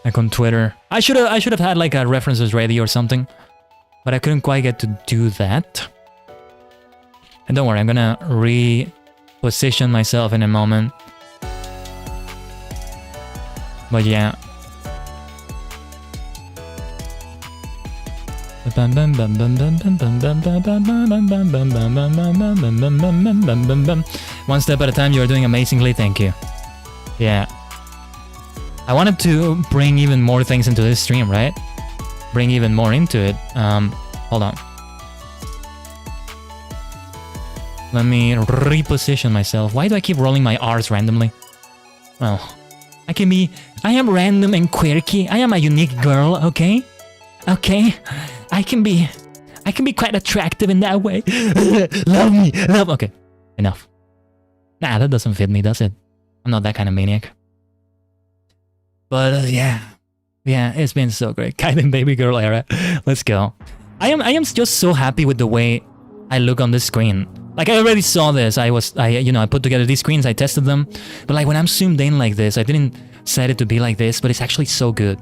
like on Twitter. I should have had like a references ready or something, but I couldn't quite get to do that. And don't worry, I'm gonna reposition myself in a moment. But yeah. One step at a time, you're doing amazingly, thank you. Yeah. I wanted to bring even more things into this stream, right? Bring even more into it. Hold on. Let me reposition myself. Why do I keep rolling my R's randomly? Well, I am random and quirky. I am a unique girl, okay? Okay? I can be quite attractive in that way. Love me, love. Okay, enough. Nah, that doesn't fit me, does it? I'm not that kind of maniac. But yeah, it's been so great. Khaiden baby girl era. Let's go. I am just so happy with the way I look on this screen. Like, I already saw this. I put together these screens, I tested them. But like when I'm zoomed in like this, I didn't set it to be like this, but it's actually so good.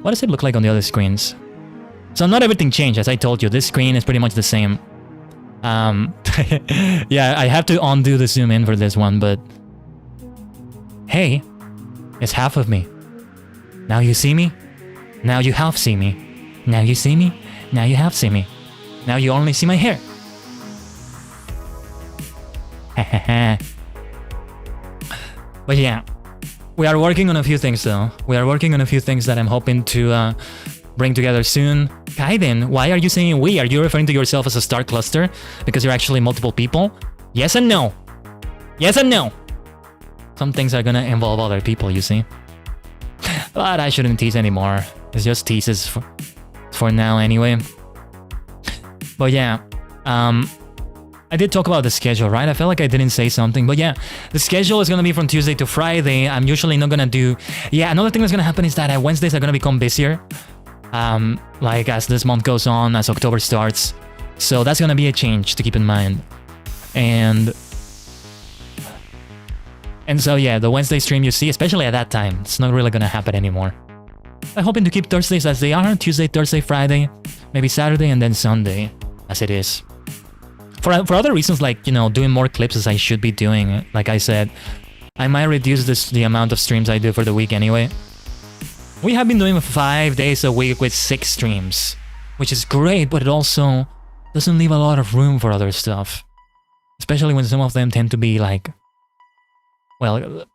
What does it look like on the other screens? So not everything changed, as I told you. This screen is pretty much the same. Yeah, I have to undo the zoom in for this one, but hey, it's half of me. Now you see me. Now you half see me. Now you see me. Now you half see me. Now you only see my hair. But yeah, we are working on a few things though. We are working on a few things that I'm hoping to bring together soon. Khaiden, why are you saying we? Are you referring to yourself as a star cluster? Because you're actually multiple people? Yes and no. Yes and no. Some things are gonna involve other people, you see. But I shouldn't tease anymore. It's just teases for now anyway. But yeah, I did talk about the schedule, right? I felt like I didn't say something, but yeah, the schedule is gonna be from Tuesday to Friday. I'm usually not gonna do... Yeah, another thing that's gonna happen is that Wednesdays are gonna become busier. Like as this month goes on, as October starts. So that's gonna be a change to keep in mind. And so yeah, the Wednesday stream you see, especially at that time, it's not really gonna happen anymore. I'm hoping to keep Thursdays as they are, Tuesday, Thursday, Friday, maybe Saturday, and then Sunday, as it is. For other reasons, like, you know, doing more clips as I should be doing, like I said, I might reduce the amount of streams I do for the week anyway. We have been doing 5 days a week with 6 streams, which is great, but it also doesn't leave a lot of room for other stuff. Especially when some of them tend to be like, well,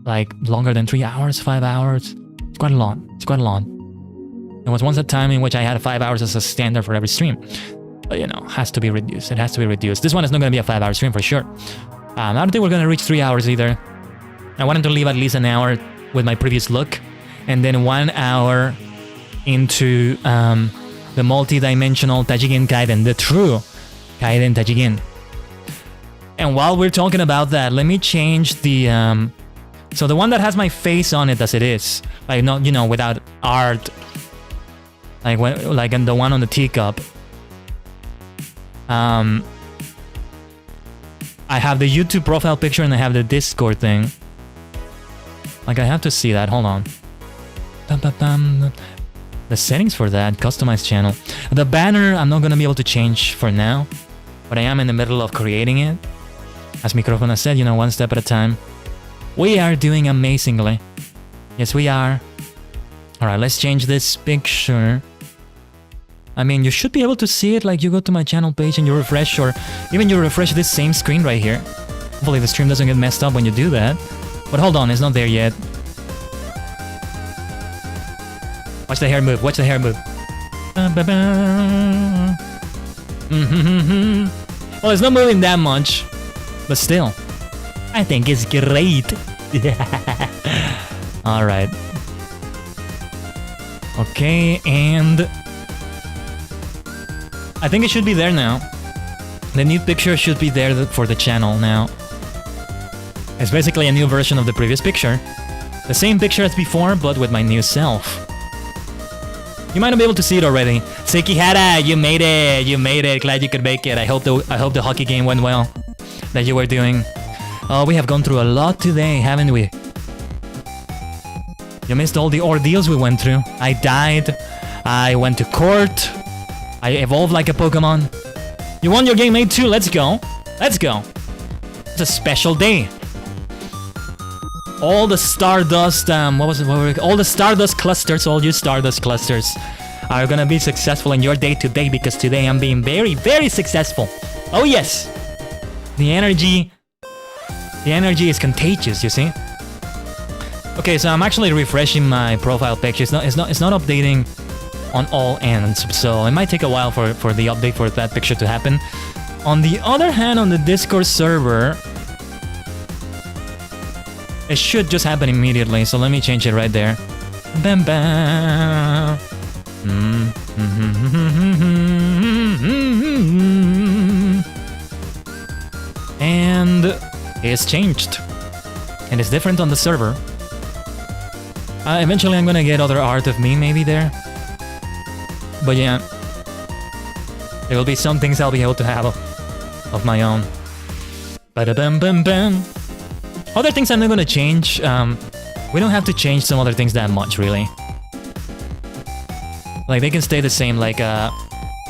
like longer than 3 hours, 5 hours. It's quite a lot. It's quite a lot. There was once a time in which I had 5 hours as a standard for every stream. But you know, has to be reduced. It has to be reduced. This one is not going to be a 5-hour stream for sure. I don't think we're going to reach 3 hours either. I wanted to leave at least an hour with my previous look. And then 1 hour into the multi-dimensional Tajigen Khaiden. The true Khaiden Tajigen. And while we're talking about that, let me change the... so the one that has my face on it as it is. Like, not, you know, without art. Like in the one on the teacup. I have the YouTube profile picture and I have the Discord thing. Like, I have to see that. Hold on. The settings for that, customized channel. The banner, I'm not gonna be able to change for now, but I am in the middle of creating it. As Microphone said, you know, one step at a time. We are doing amazingly. Yes, we are. Alright, let's change this picture. I mean, you should be able to see it, like you go to my channel page and you refresh, or even you refresh this same screen right here. Hopefully the stream doesn't get messed up when you do that. But hold on, it's not there yet. Watch the hair move, watch the hair move. Well, it's not moving that much, but still, I think it's great. Alright. Okay, and I think it should be there now. The new picture should be there for the channel now. It's basically a new version of the previous picture. The same picture as before, but with my new self. You might not be able to see it already. Sekihara, you made it! You made it! Glad you could make it. I hope the hockey game went well. That you were doing. Oh, we have gone through a lot today, haven't we? You missed all the ordeals we went through. I died. I went to court. I evolved like a Pokemon. You won your game 8 too. Let's go. Let's go. It's a special day. All the Stardust, all the Stardust clusters, all you Stardust clusters are gonna be successful in your day today, because today I'm being very, very successful. Oh yes! The energy is contagious, you see? Okay, so I'm actually refreshing my profile picture. It's not updating on all ends, so it might take a while for the update for that picture to happen. On the other hand, on the Discord server, it should just happen immediately, so let me change it right there. Bam bam. And it's changed. And it's different on the server. Eventually I'm gonna get other art of me maybe there. But yeah. There will be some things I'll be able to have of my own. Ba-da-bam-bam-bam. Other things I'm not gonna change. We don't have to change some other things that much, really. Like, they can stay the same, like,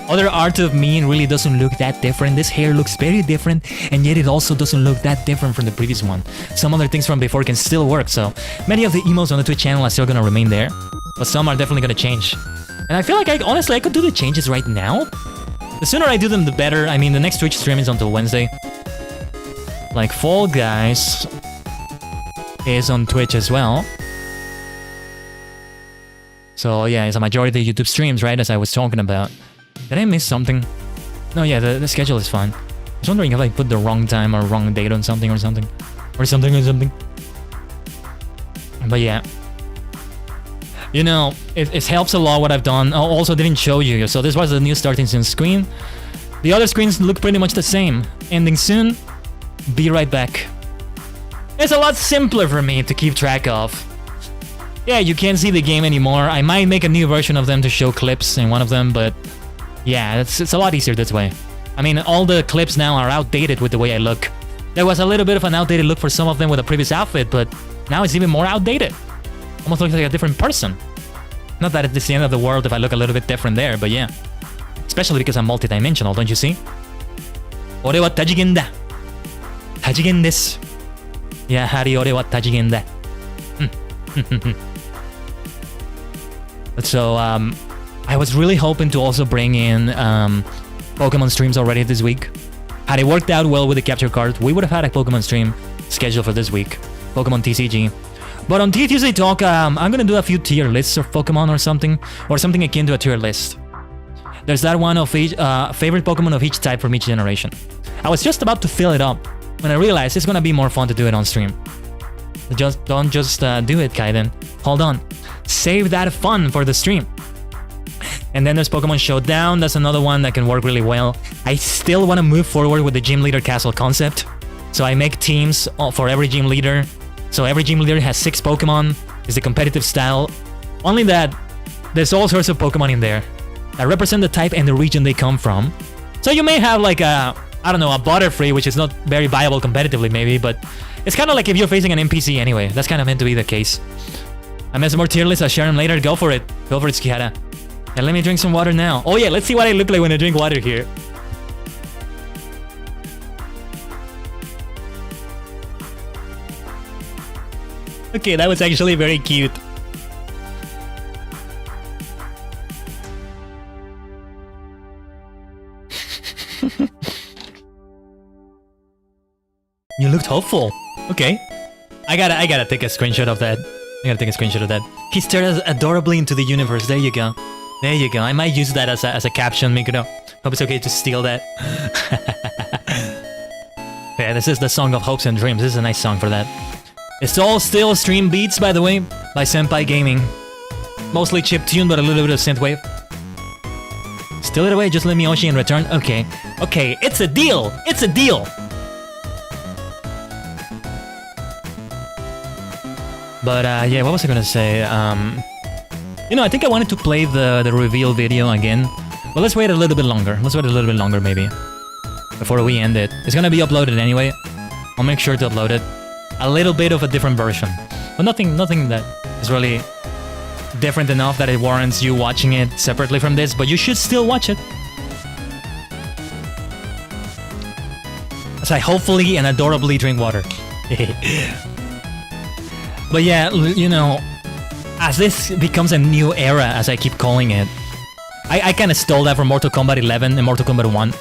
other art of me really doesn't look that different. This hair looks very different, and yet it also doesn't look that different from the previous one. Some other things from before can still work, so many of the emotes on the Twitch channel are still gonna remain there, but some are definitely gonna change. And I feel like, honestly, I could do the changes right now. The sooner I do them, the better. I mean, the next Twitch stream is until Wednesday. Like, Fall Guys is on Twitch as well. So yeah, it's a majority of YouTube streams, right, as I was talking about. Did I miss something? No, yeah, the schedule is fine. I was wondering if I put the wrong time or wrong date on something or something. Or something. But yeah. You know, it helps a lot what I've done. I also didn't show you, so this was the new starting soon screen. The other screens look pretty much the same. Ending soon. Be right back. It's a lot simpler for me to keep track of. Yeah, you can't see the game anymore. I might make a new version of them to show clips in one of them, but yeah, it's a lot easier this way. I mean, all the clips now are outdated with the way I look. There was a little bit of an outdated look for some of them with a previous outfit, but now it's even more outdated. Almost looks like a different person. Not that it's the end of the world if I look a little bit different there, but yeah. Especially because I'm multidimensional, don't you see? Ore wa Tajigen da. Tajigen desu. Yahari ore wa Tajigen da. So, I was really hoping to also bring in Pokemon streams already this week. Had it worked out well with the capture card, we would have had a Pokemon stream scheduled for this week. Pokemon TCG. But on Tuesday Talk, I'm gonna do a few tier lists of Pokemon or something akin to a tier list. There's that one of each favorite Pokemon of each type from each generation. I was just about to fill it up when I realized it's gonna be more fun to do it on stream. Don't just do it, Khaiden. Hold on. Save that fun for the stream. And then there's Pokemon Showdown. That's another one that can work really well. I still want to move forward with the Gym Leader Castle concept. So I make teams for every Gym Leader. So every Gym Leader has 6 Pokemon. It's the competitive style. Only that there's all sorts of Pokemon in there that represent the type and the region they come from. So you may have like a, I don't know, a Butterfree, which is not very viable competitively maybe, but it's kind of like if you're facing an NPC anyway. That's kind of meant to be the case. I made some more tier lists. I'll share them later. Go for it. Go for it, Skihara. And let me drink some water now. Oh yeah, let's see what I look like when I drink water here. Okay, that was actually very cute. You looked hopeful. Okay. I gotta take a screenshot of that. He stared adorably into the universe. There you go. There you go. I might use that as a caption, Mikado. Hope it's okay to steal that. Yeah, this is the song of hopes and dreams. This is a nice song for that. It's all still stream beats, by the way, by Senpai Gaming. Mostly chiptune, but a little bit of synthwave. Steal it away, just let me Oshi in return. Okay. Okay, it's a deal! It's a deal! But yeah, what was I gonna say? You know, I think I wanted to play the reveal video again. But let's wait a little bit longer. Let's wait a little bit longer, maybe. Before we end it. It's gonna be uploaded anyway. I'll make sure to upload it. A little bit of a different version. But nothing that is really different enough that it warrants you watching it separately from this. But you should still watch it. As I hopefully and adorably drink water. But yeah, you know, as this becomes a new era, as I keep calling it, I kind of stole that from Mortal Kombat 11 and Mortal Kombat 1.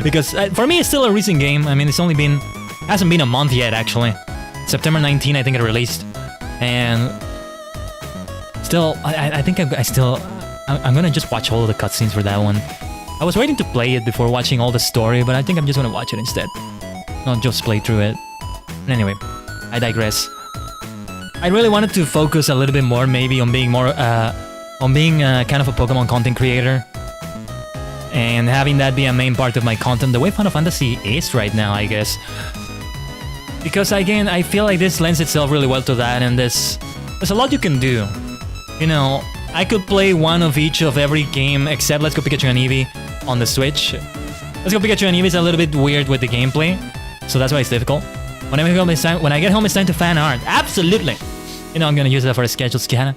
Because for me, it's still a recent game. I mean, it's only been... hasn't been a month yet, actually. September 19, I think it released. And still, I think I'm gonna just watch all of the cutscenes for that one. I was waiting to play it before watching all the story, but I think I'm just gonna watch it instead. Not just play through it. But anyway, I digress. I really wanted to focus a little bit more maybe on being more, kind of a Pokemon content creator. And having that be a main part of my content, the way Final Fantasy is right now, I guess. Because again, I feel like this lends itself really well to that, and there's a lot you can do. You know, I could play one of each of every game except Let's Go Pikachu and Eevee on the Switch. Let's Go Pikachu and Eevee is a little bit weird with the gameplay, so that's why it's difficult. When I get home, it's time to fan art. Absolutely! You know, I'm gonna use that for a scheduled scanner.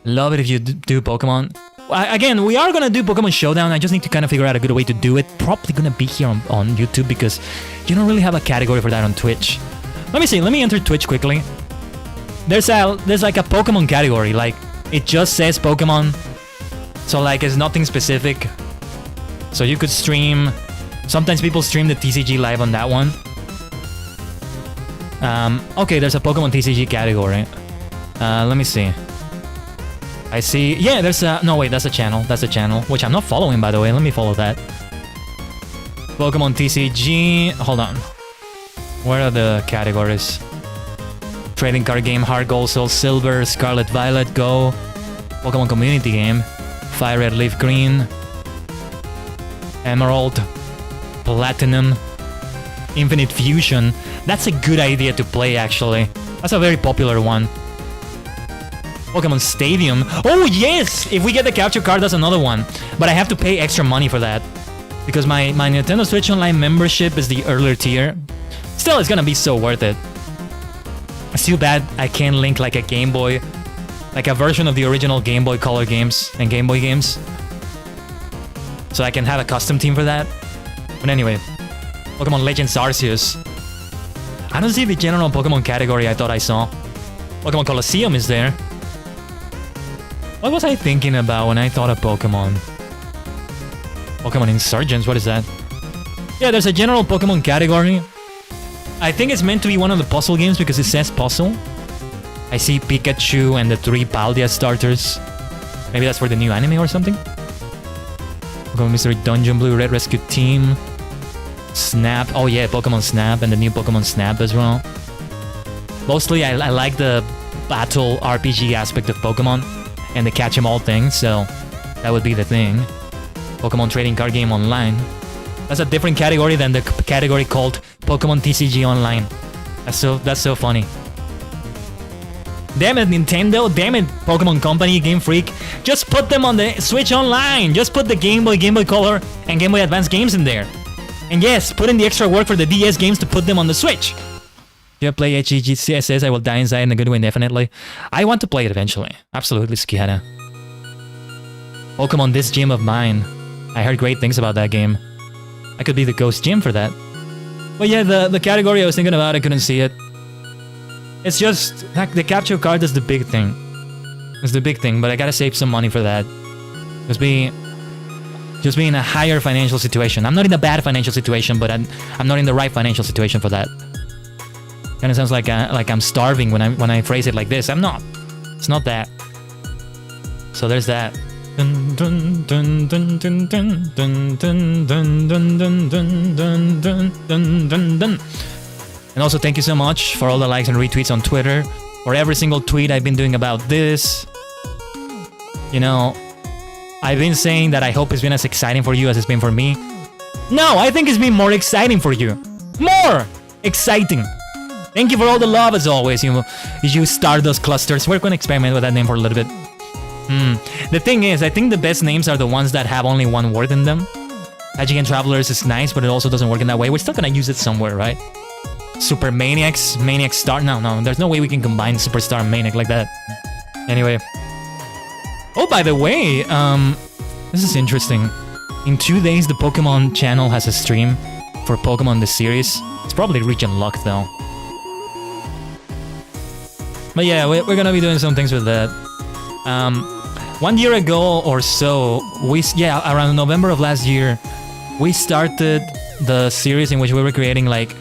Love it if you do Pokemon. Again, we are gonna do Pokemon Showdown. I just need to kind of figure out a good way to do it. Probably gonna be here on YouTube because you don't really have a category for that on Twitch. Let me see. Let me enter Twitch quickly. There's like a Pokemon category. Like it just says Pokemon, so like it's nothing specific. So you could stream. Sometimes people stream the TCG live on that one. Okay, there's a Pokemon TCG category. Let me see. I see. Yeah, there's a... No, wait, that's a channel. That's a channel, which I'm not following, by the way. Let me follow that. Pokemon TCG... Hold on. Where are the categories? Trading card game, Heart Gold, Soul Silver, Scarlet Violet, Go. Pokemon Community Game. Fire Red, Leaf Green. Emerald. Platinum. Infinite Fusion. That's a good idea to play, actually. That's a very popular one. Pokemon Stadium. Oh, yes! If we get the capture card, that's another one. But I have to pay extra money for that. Because my Nintendo Switch Online membership is the earlier tier. Still, it's gonna be so worth it. It's too bad I can't link like a Game Boy. Like a version of the original Game Boy Color games and Game Boy games. So I can have a custom team for that. But anyway. Pokemon Legends Arceus. I don't see the general Pokemon category I thought I saw. Pokemon Colosseum is there. What was I thinking about when I thought of Pokemon? Pokemon Insurgents, what is that? Yeah, there's a general Pokemon category. I think it's meant to be one of the puzzle games because it says puzzle. I see Pikachu and the 3 Paldia starters. Maybe that's for the new anime or something? Pokemon Mystery Dungeon, Blue Red Rescue Team. Snap. Oh yeah, Pokemon Snap and the new Pokemon Snap as well. Mostly I like the battle RPG aspect of Pokemon and the catch 'em all thing, so that would be the thing. Pokemon Trading Card Game Online. That's a different category than the category called Pokemon TCG Online. That's so funny. Damn it, Nintendo. Damn it, Pokemon Company, Game Freak. Just put them on the Switch Online. Just put the Game Boy Color, and Game Boy Advance games in there. And yes, put in the extra work for the DS games to put them on the Switch. If you play HGCSS, I will die inside in a good way, definitely. I want to play it eventually. Absolutely, Skiana. Pokemon This Gym of Mine. I heard great things about that game. I could be the ghost gym for that. But yeah, the category I was thinking about, I couldn't see it. It's just, like, the capture card is the big thing. It's the big thing, but I gotta save some money for that. Just be in a higher financial situation. I'm not in a bad financial situation, but I'm not in the right financial situation for that. Kind of sounds like I'm starving when I phrase it like this. I'm not. It's not that. So there's that. And also thank you so much for all the likes and retweets on Twitter, for every single tweet I've been doing about this. You know, I've been saying that I hope it's been as exciting for you as it's been for me. No, I think it's been more exciting for you. More exciting. Thank you for all the love as always, you Stardust Clusters. We're gonna experiment with that name for a little bit. The thing is, I think the best names are the ones that have only one word in them. Tajigen Travelers is nice, but it also doesn't work in that way. We're still gonna use it somewhere, right? Super Maniacs, Maniac Star. No, there's no way we can combine Superstar and Maniac like that. Anyway. Oh, by the way, this is interesting. In 2 days, the Pokemon channel has a stream for Pokemon the series. It's probably region locked though. But yeah, we're gonna be doing some things with that. 1 year ago or so, around November of last year, we started the series in which we were creating like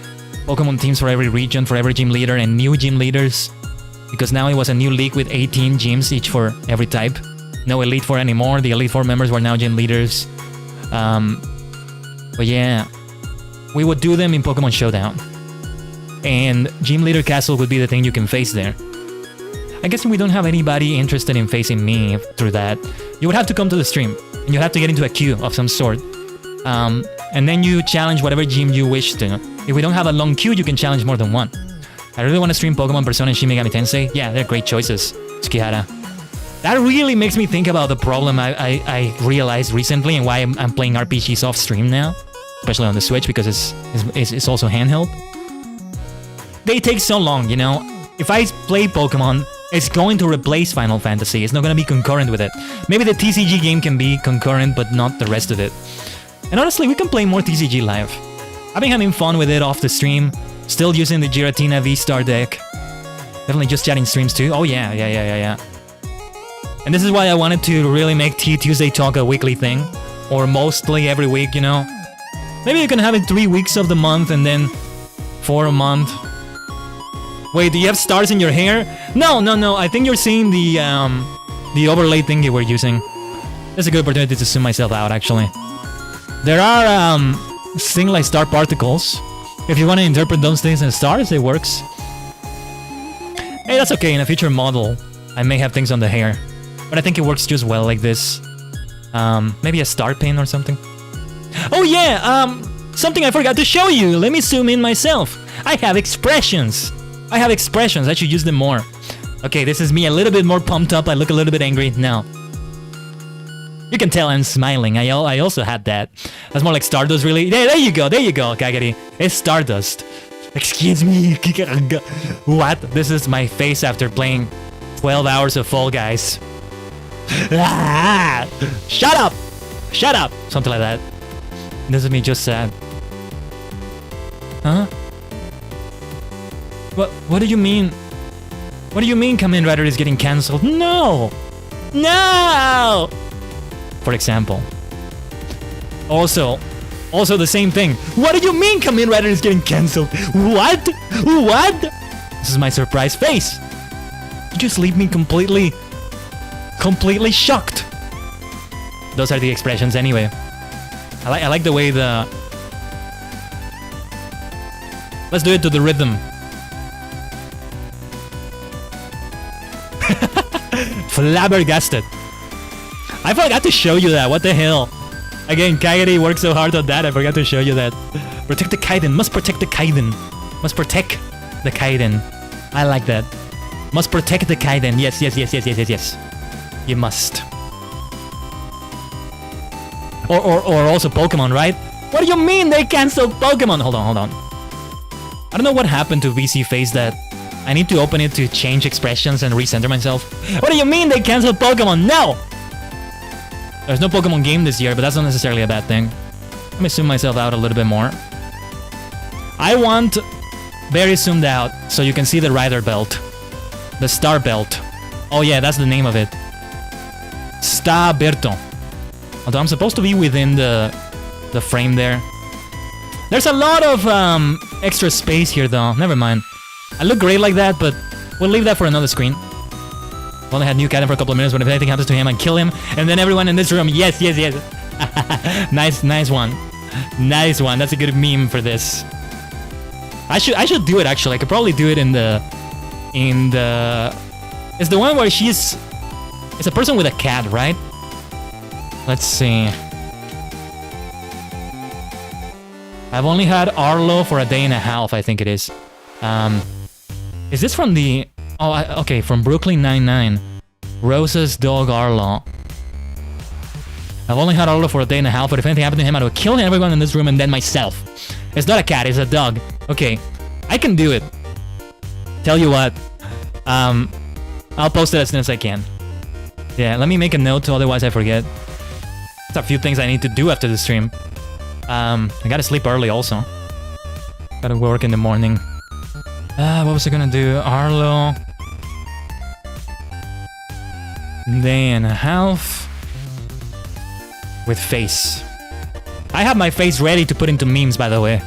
Pokemon teams for every region, for every gym leader, and new gym leaders because now it was a new league with 18 gyms, each for every type. No Elite Four anymore. The Elite Four members were now gym leaders. But yeah, we would do them in Pokemon Showdown. And Gym Leader Castle would be the thing you can face there. I guess we don't have anybody interested in facing me through that. You would have to come to the stream, and you have to get into a queue of some sort. And then you challenge whatever gym you wish to. If we don't have a long queue, you can challenge more than one. I really want to stream Pokemon Persona and Shin Megami Tensei. Yeah, they're great choices, Tsukihara. That really makes me think about the problem I realized recently and why I'm playing RPGs off stream now, especially on the Switch because it's also handheld. They take so long, you know. If I play Pokemon, it's going to replace Final Fantasy. It's not going to be concurrent with it. Maybe the TCG game can be concurrent, but not the rest of it. And honestly, we can play more TCG live. I've been having fun with it off the stream. Still using the Giratina V-Star deck. Definitely just chatting streams too. Oh yeah. And this is why I wanted to really make Tuesday Talk a weekly thing. Or mostly every week, you know. Maybe you can have it 3 weeks of the month and then 4 a month. Wait, do you have stars in your hair? No. I think you're seeing the overlay thing you were using. That's a good opportunity to zoom myself out, actually. There are things like star particles. If you want to interpret those things as stars, it works. Hey, that's okay. In a future model, I may have things on the hair. But I think it works just well like this. Maybe a star pin or something. Oh yeah, something I forgot to show you. Let me zoom in myself. I have expressions. I should use them more. Okay, this is me a little bit more pumped up. I look a little bit angry now. You can tell I'm smiling. I also had that. That's more like Stardust, really. There you go, Kagari. It's Stardust. Excuse me. What? This is my face after playing 12 hours of Fall Guys. Ah! Shut up! Something like that. This is me just sad. Huh? What do you mean? What do you mean Kamen Rider is getting cancelled? No! For example. Also the same thing. What do you mean Kamen Rider is getting cancelled? What? This is my surprise face. You just leave me completely shocked. Those are the expressions anyway. I like the way the... Let's do it to the rhythm. Flabbergasted. I forgot to show you that. What the hell? Again, Kagari worked so hard on that. I forgot to show you that. Protect the Khaiden. Must protect the Khaiden. Must protect the Khaiden. I like that. Must protect the Khaiden. Yes. You must. Or also Pokemon, right? What do you mean they canceled Pokemon? Hold on. I don't know what happened to VC Face that I need to open it to change expressions and recenter myself. What do you mean they canceled Pokemon? No! There's no Pokemon game this year, but that's not necessarily a bad thing. Let me zoom myself out a little bit more. I want very zoomed out so you can see the rider belt. The star belt. Oh yeah, that's the name of it. Staberto. Although I'm supposed to be within the frame there. There's a lot of extra space here though. Never mind. I look great like that, but we'll leave that for another screen. I've only had new Khaiden for a couple of minutes, but if anything happens to him, I kill him. And then everyone in this room, yes. Nice one. That's a good meme for this. I should do it actually. I could probably do it in the... It's the one where she's... It's a person with a cat, right? Let's see. I've only had Arlo for a day and a half, I think it is. Is this from the... Oh, okay, from Brooklyn Nine-Nine. Rosa's dog Arlo. I've only had Arlo for a day and a half, but if anything happened to him, I would kill everyone in this room and then myself. It's not a cat, it's a dog. Okay, I can do it. Tell you what. I'll post it as soon as I can. Yeah, let me make a note, otherwise I forget. There's a few things I need to do after the stream. I gotta sleep early also. Gotta work in the morning. What was I gonna do? Arlo. Day and a half. With face. I have my face ready to put into memes, by the way.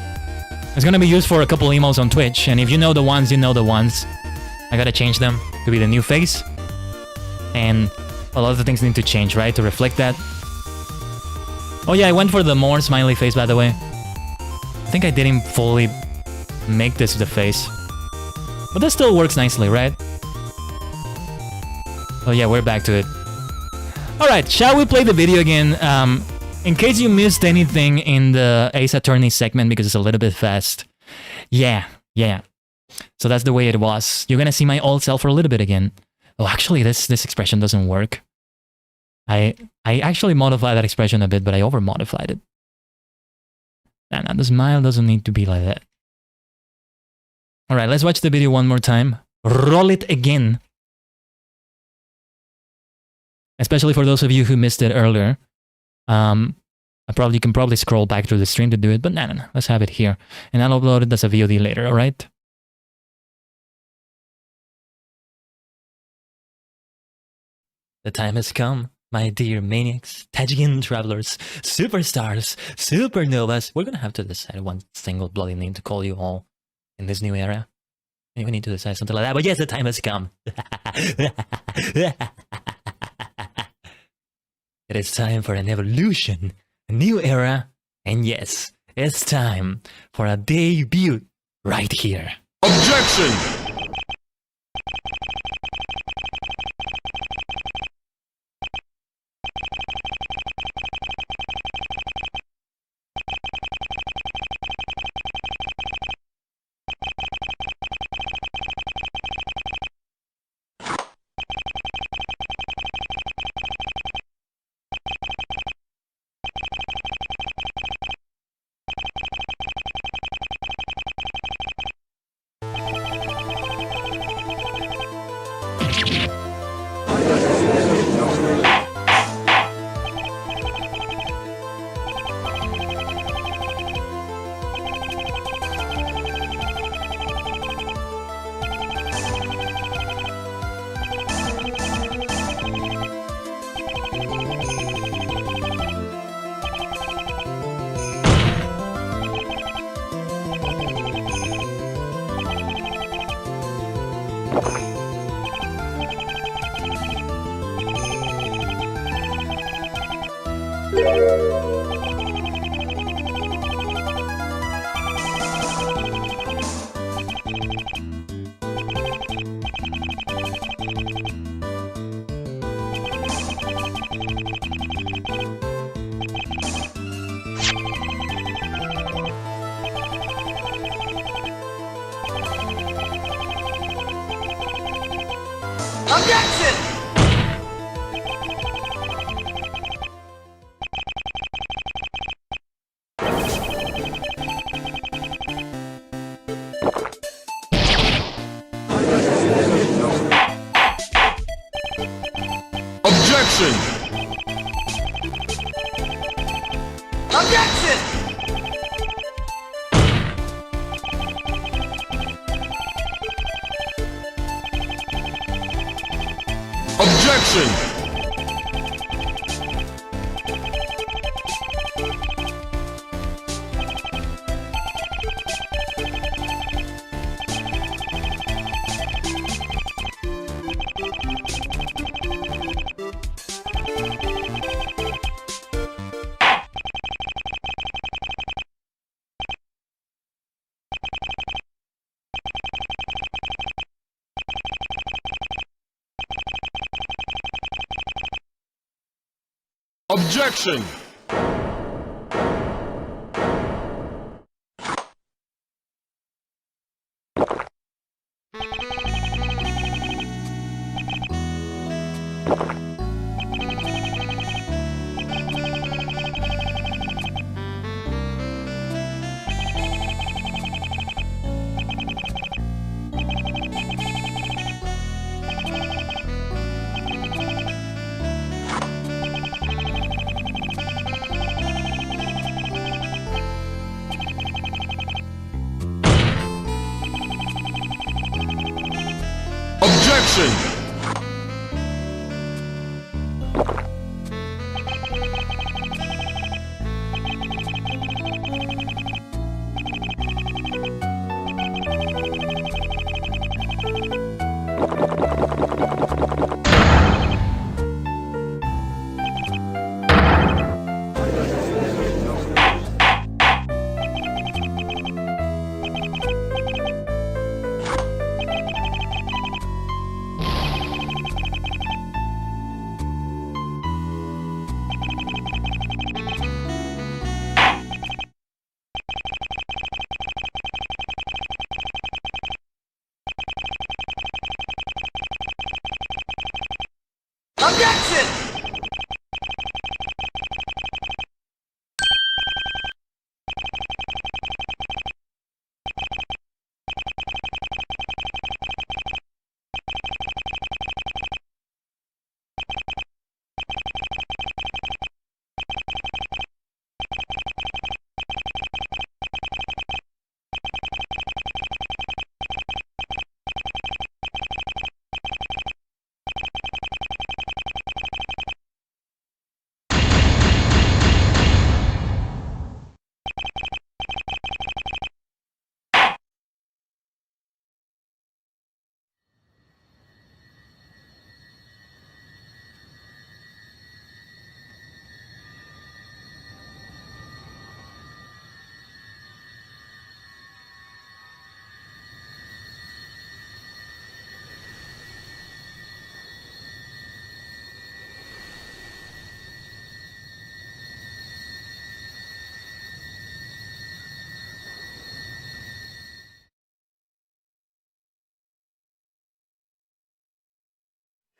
It's gonna be used for a couple emos on Twitch, and if you know the ones, you know the ones. I gotta change them to be the new face. And a lot of the things need to change, right? To reflect that. Oh yeah, I went for the more smiley face, by the way. I think I didn't fully make this the face. But that still works nicely, right? Oh yeah, we're back to it. Alright, shall we play the video again? In case you missed anything in the Ace Attorney segment because it's a little bit fast. Yeah. So that's the way it was. You're gonna see my old self for a little bit again. Oh, actually, this expression doesn't work. I actually modified that expression a bit, but I over-modified it. Nah, the smile doesn't need to be like that. Alright, let's watch the video one more time. Roll it again. Especially for those of you who missed it earlier. You can probably scroll back through the stream to do it, but no. Let's have it here. And I'll upload it as a VOD later, alright? The time has come, my dear maniacs, Tajigen travelers, superstars, supernovas. We're gonna have to decide one single bloody name to call you all in this new era. We need to decide something like that, but yes, the time has come. It is time for an evolution, a new era, and yes, it's time for a debut right here. Objection! Objection! Objection! Objection! Objection! Objection! Objection!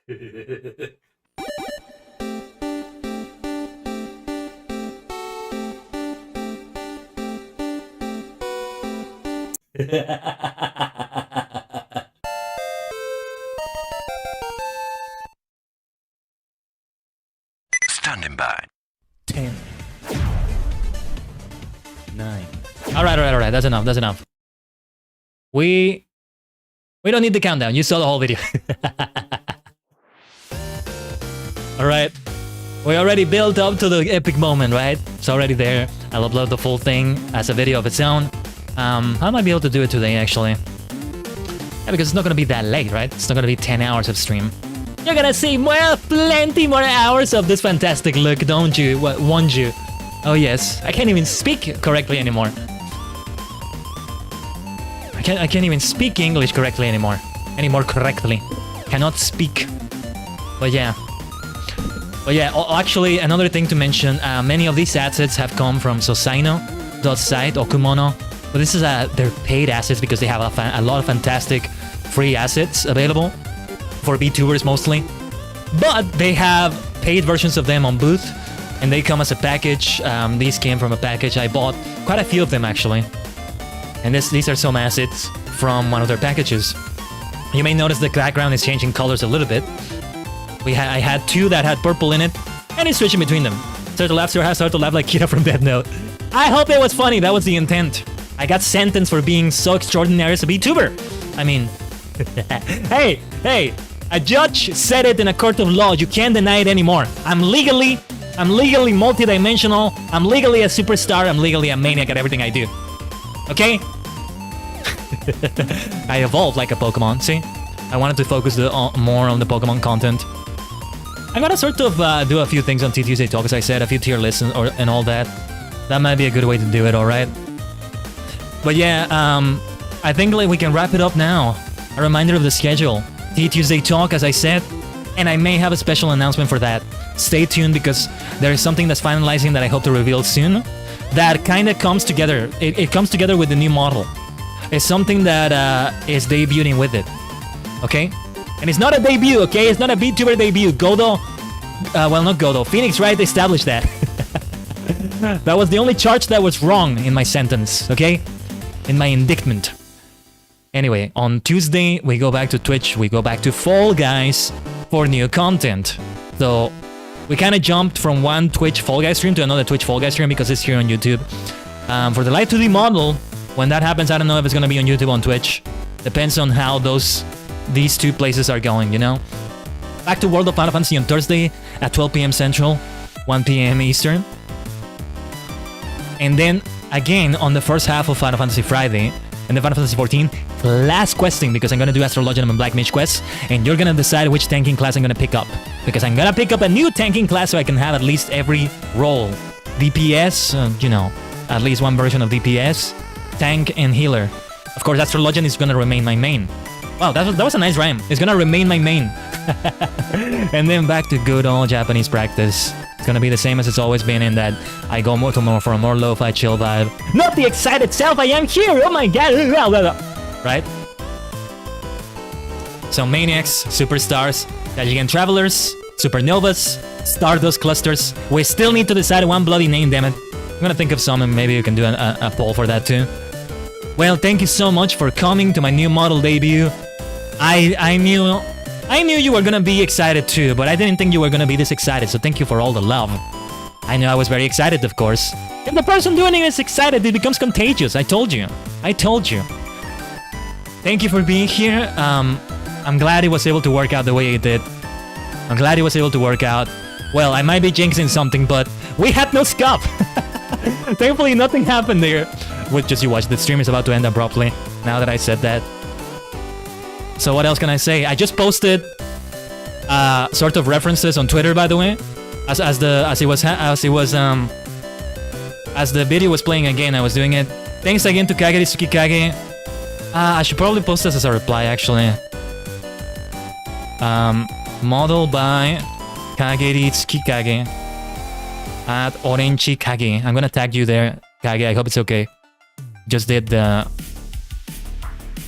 Standing by. 10, 9. All right. That's enough. We don't need the countdown. You saw the whole video. All right. We already built up to the epic moment, right? It's already there. I'll upload the full thing as a video of its own. I might be able to do it today, actually. Yeah, because it's not gonna be that late, right? It's not gonna be 10 hours of stream. You're gonna see plenty more hours of this fantastic look, don't you? Won't you? Oh yes. I can't even speak correctly anymore. I can't even speak English correctly anymore. Correctly. Cannot speak. But yeah. Actually, another thing to mention, many of these assets have come from Sosaino.site, Okumono. But this is they're paid assets because they have a lot of fantastic free assets available for VTubers mostly. But they have paid versions of them on Booth, and they come as a package. These came from a package. I bought quite a few of them actually. And these are some assets from one of their packages. You may notice the background is changing colors a little bit. I had two that had purple in it, and it's switching between them. Start to laugh like Kira from Death Note. I hope it was funny. That was the intent. I got sentenced for being so extraordinary as a VTuber. I mean, hey, a judge said it in a court of law. You can't deny it anymore. I'm legally multidimensional. I'm legally a superstar. I'm legally a maniac at everything I do. Okay? I evolved like a Pokemon, see? I wanted to focus more on the Pokemon content. I'm gonna sort of do a few things on Tuesday Talk, as I said, a few tier lists and all that. That might be a good way to do it, alright? But yeah, I think like we can wrap it up now. A reminder of the schedule. Tuesday Talk, as I said, and I may have a special announcement for that. Stay tuned because there is something that's finalizing that I hope to reveal soon. That kind of comes together. It comes together with the new model. It's something that is debuting with it. Okay? And it's not a debut, okay? It's not a VTuber debut. Godo... well, not Godo. Phoenix Wright established that. That was the only charge that was wrong in my sentence, okay? In my indictment. Anyway, on Tuesday, we go back to Twitch. We go back to Fall Guys for new content. So, we kind of jumped from one Twitch Fall Guys stream to another Twitch Fall Guys stream because it's here on YouTube. For the Live 2D model, when that happens, I don't know if it's going to be on YouTube or on Twitch. Depends on how these two places are going, you know? Back to World of Final Fantasy on Thursday at 12 p.m. Central, 1 p.m. Eastern. And then, again, on the first half of Final Fantasy Friday, and the Final Fantasy 14, last questing, because I'm gonna do Astrologium and Black Mage quests, and you're gonna decide which tanking class I'm gonna pick up. Because I'm gonna pick up a new tanking class so I can have at least every role. DPS, you know, at least one version of DPS, tank, and healer. Of course, Astrologian is gonna remain my main. Wow, that was a nice rhyme. It's gonna remain my main. And then back to good old Japanese practice. It's gonna be the same as it's always been in that I go more for a more lo-fi chill vibe. Not the excited self I am here! Oh my god! Right? So Maniacs, Superstars, Tajigen Travelers, Supernovas, Stardust Clusters. We still need to decide one bloody name, damn it. I'm gonna think of some and maybe we can do a poll for that too. Well, thank you so much for coming to my new model debut. I knew you were gonna be excited too, but I didn't think you were gonna be this excited, so thank you for all the love. I know I was very excited, of course. If the person doing it is excited, it becomes contagious. I told you. Thank you for being here. I'm glad it was able to work out the way it did. I'm glad it was able to work out. Well, I might be jinxing something, but we had no scuff. Thankfully, nothing happened there. Just you watch, the stream is about to end abruptly, now that I said that. So what else can I say? I just posted sort of references on Twitter, by the way, as the video was playing again. I was doing it. Thanks again to Kageri Tsukikage. I should probably post this as a reply, actually. Model by Kageri Tsukikage at Orenchi Kage. I'm gonna tag you there, Kage. I hope it's okay. Just did the...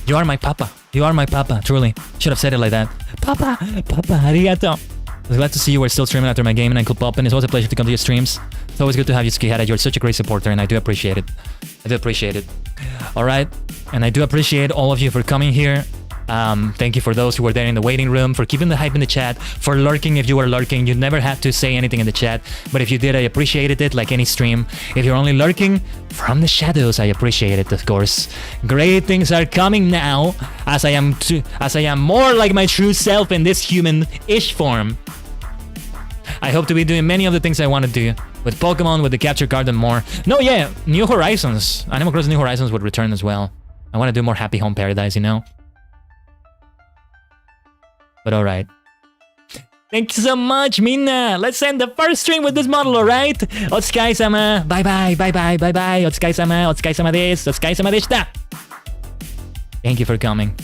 You are my papa. You are my papa, truly. Should have said it like that. Papa, papa, arigato. I was glad to see you were still streaming after my game and Uncle Poppin'. It's always a pleasure to come to your streams. It's always good to have you, Skihada. You're such a great supporter, and I do appreciate it. I do appreciate it. All right, and I do appreciate all of you for coming here. Thank you for those who were there in the waiting room, for keeping the hype in the chat, for lurking if you were lurking. You never had to say anything in the chat, but if you did, I appreciated it like any stream. If you're only lurking from the shadows, I appreciate it, of course. Great things are coming now, as I am more like my true self in this human-ish form. I hope to be doing many of the things I want to do with Pokemon, with the capture card, and more. No, yeah, New Horizons. Animal Crossing New Horizons would return as well. I want to do more Happy Home Paradise, you know? But alright. Thank you so much, Minna! Let's end the first stream with this model, alright? Otsukai-sama! Bye bye, bye bye, bye bye! Otsukai-sama, Otsukai-sama desu, Otsukai-sama deshita! Thank you for coming.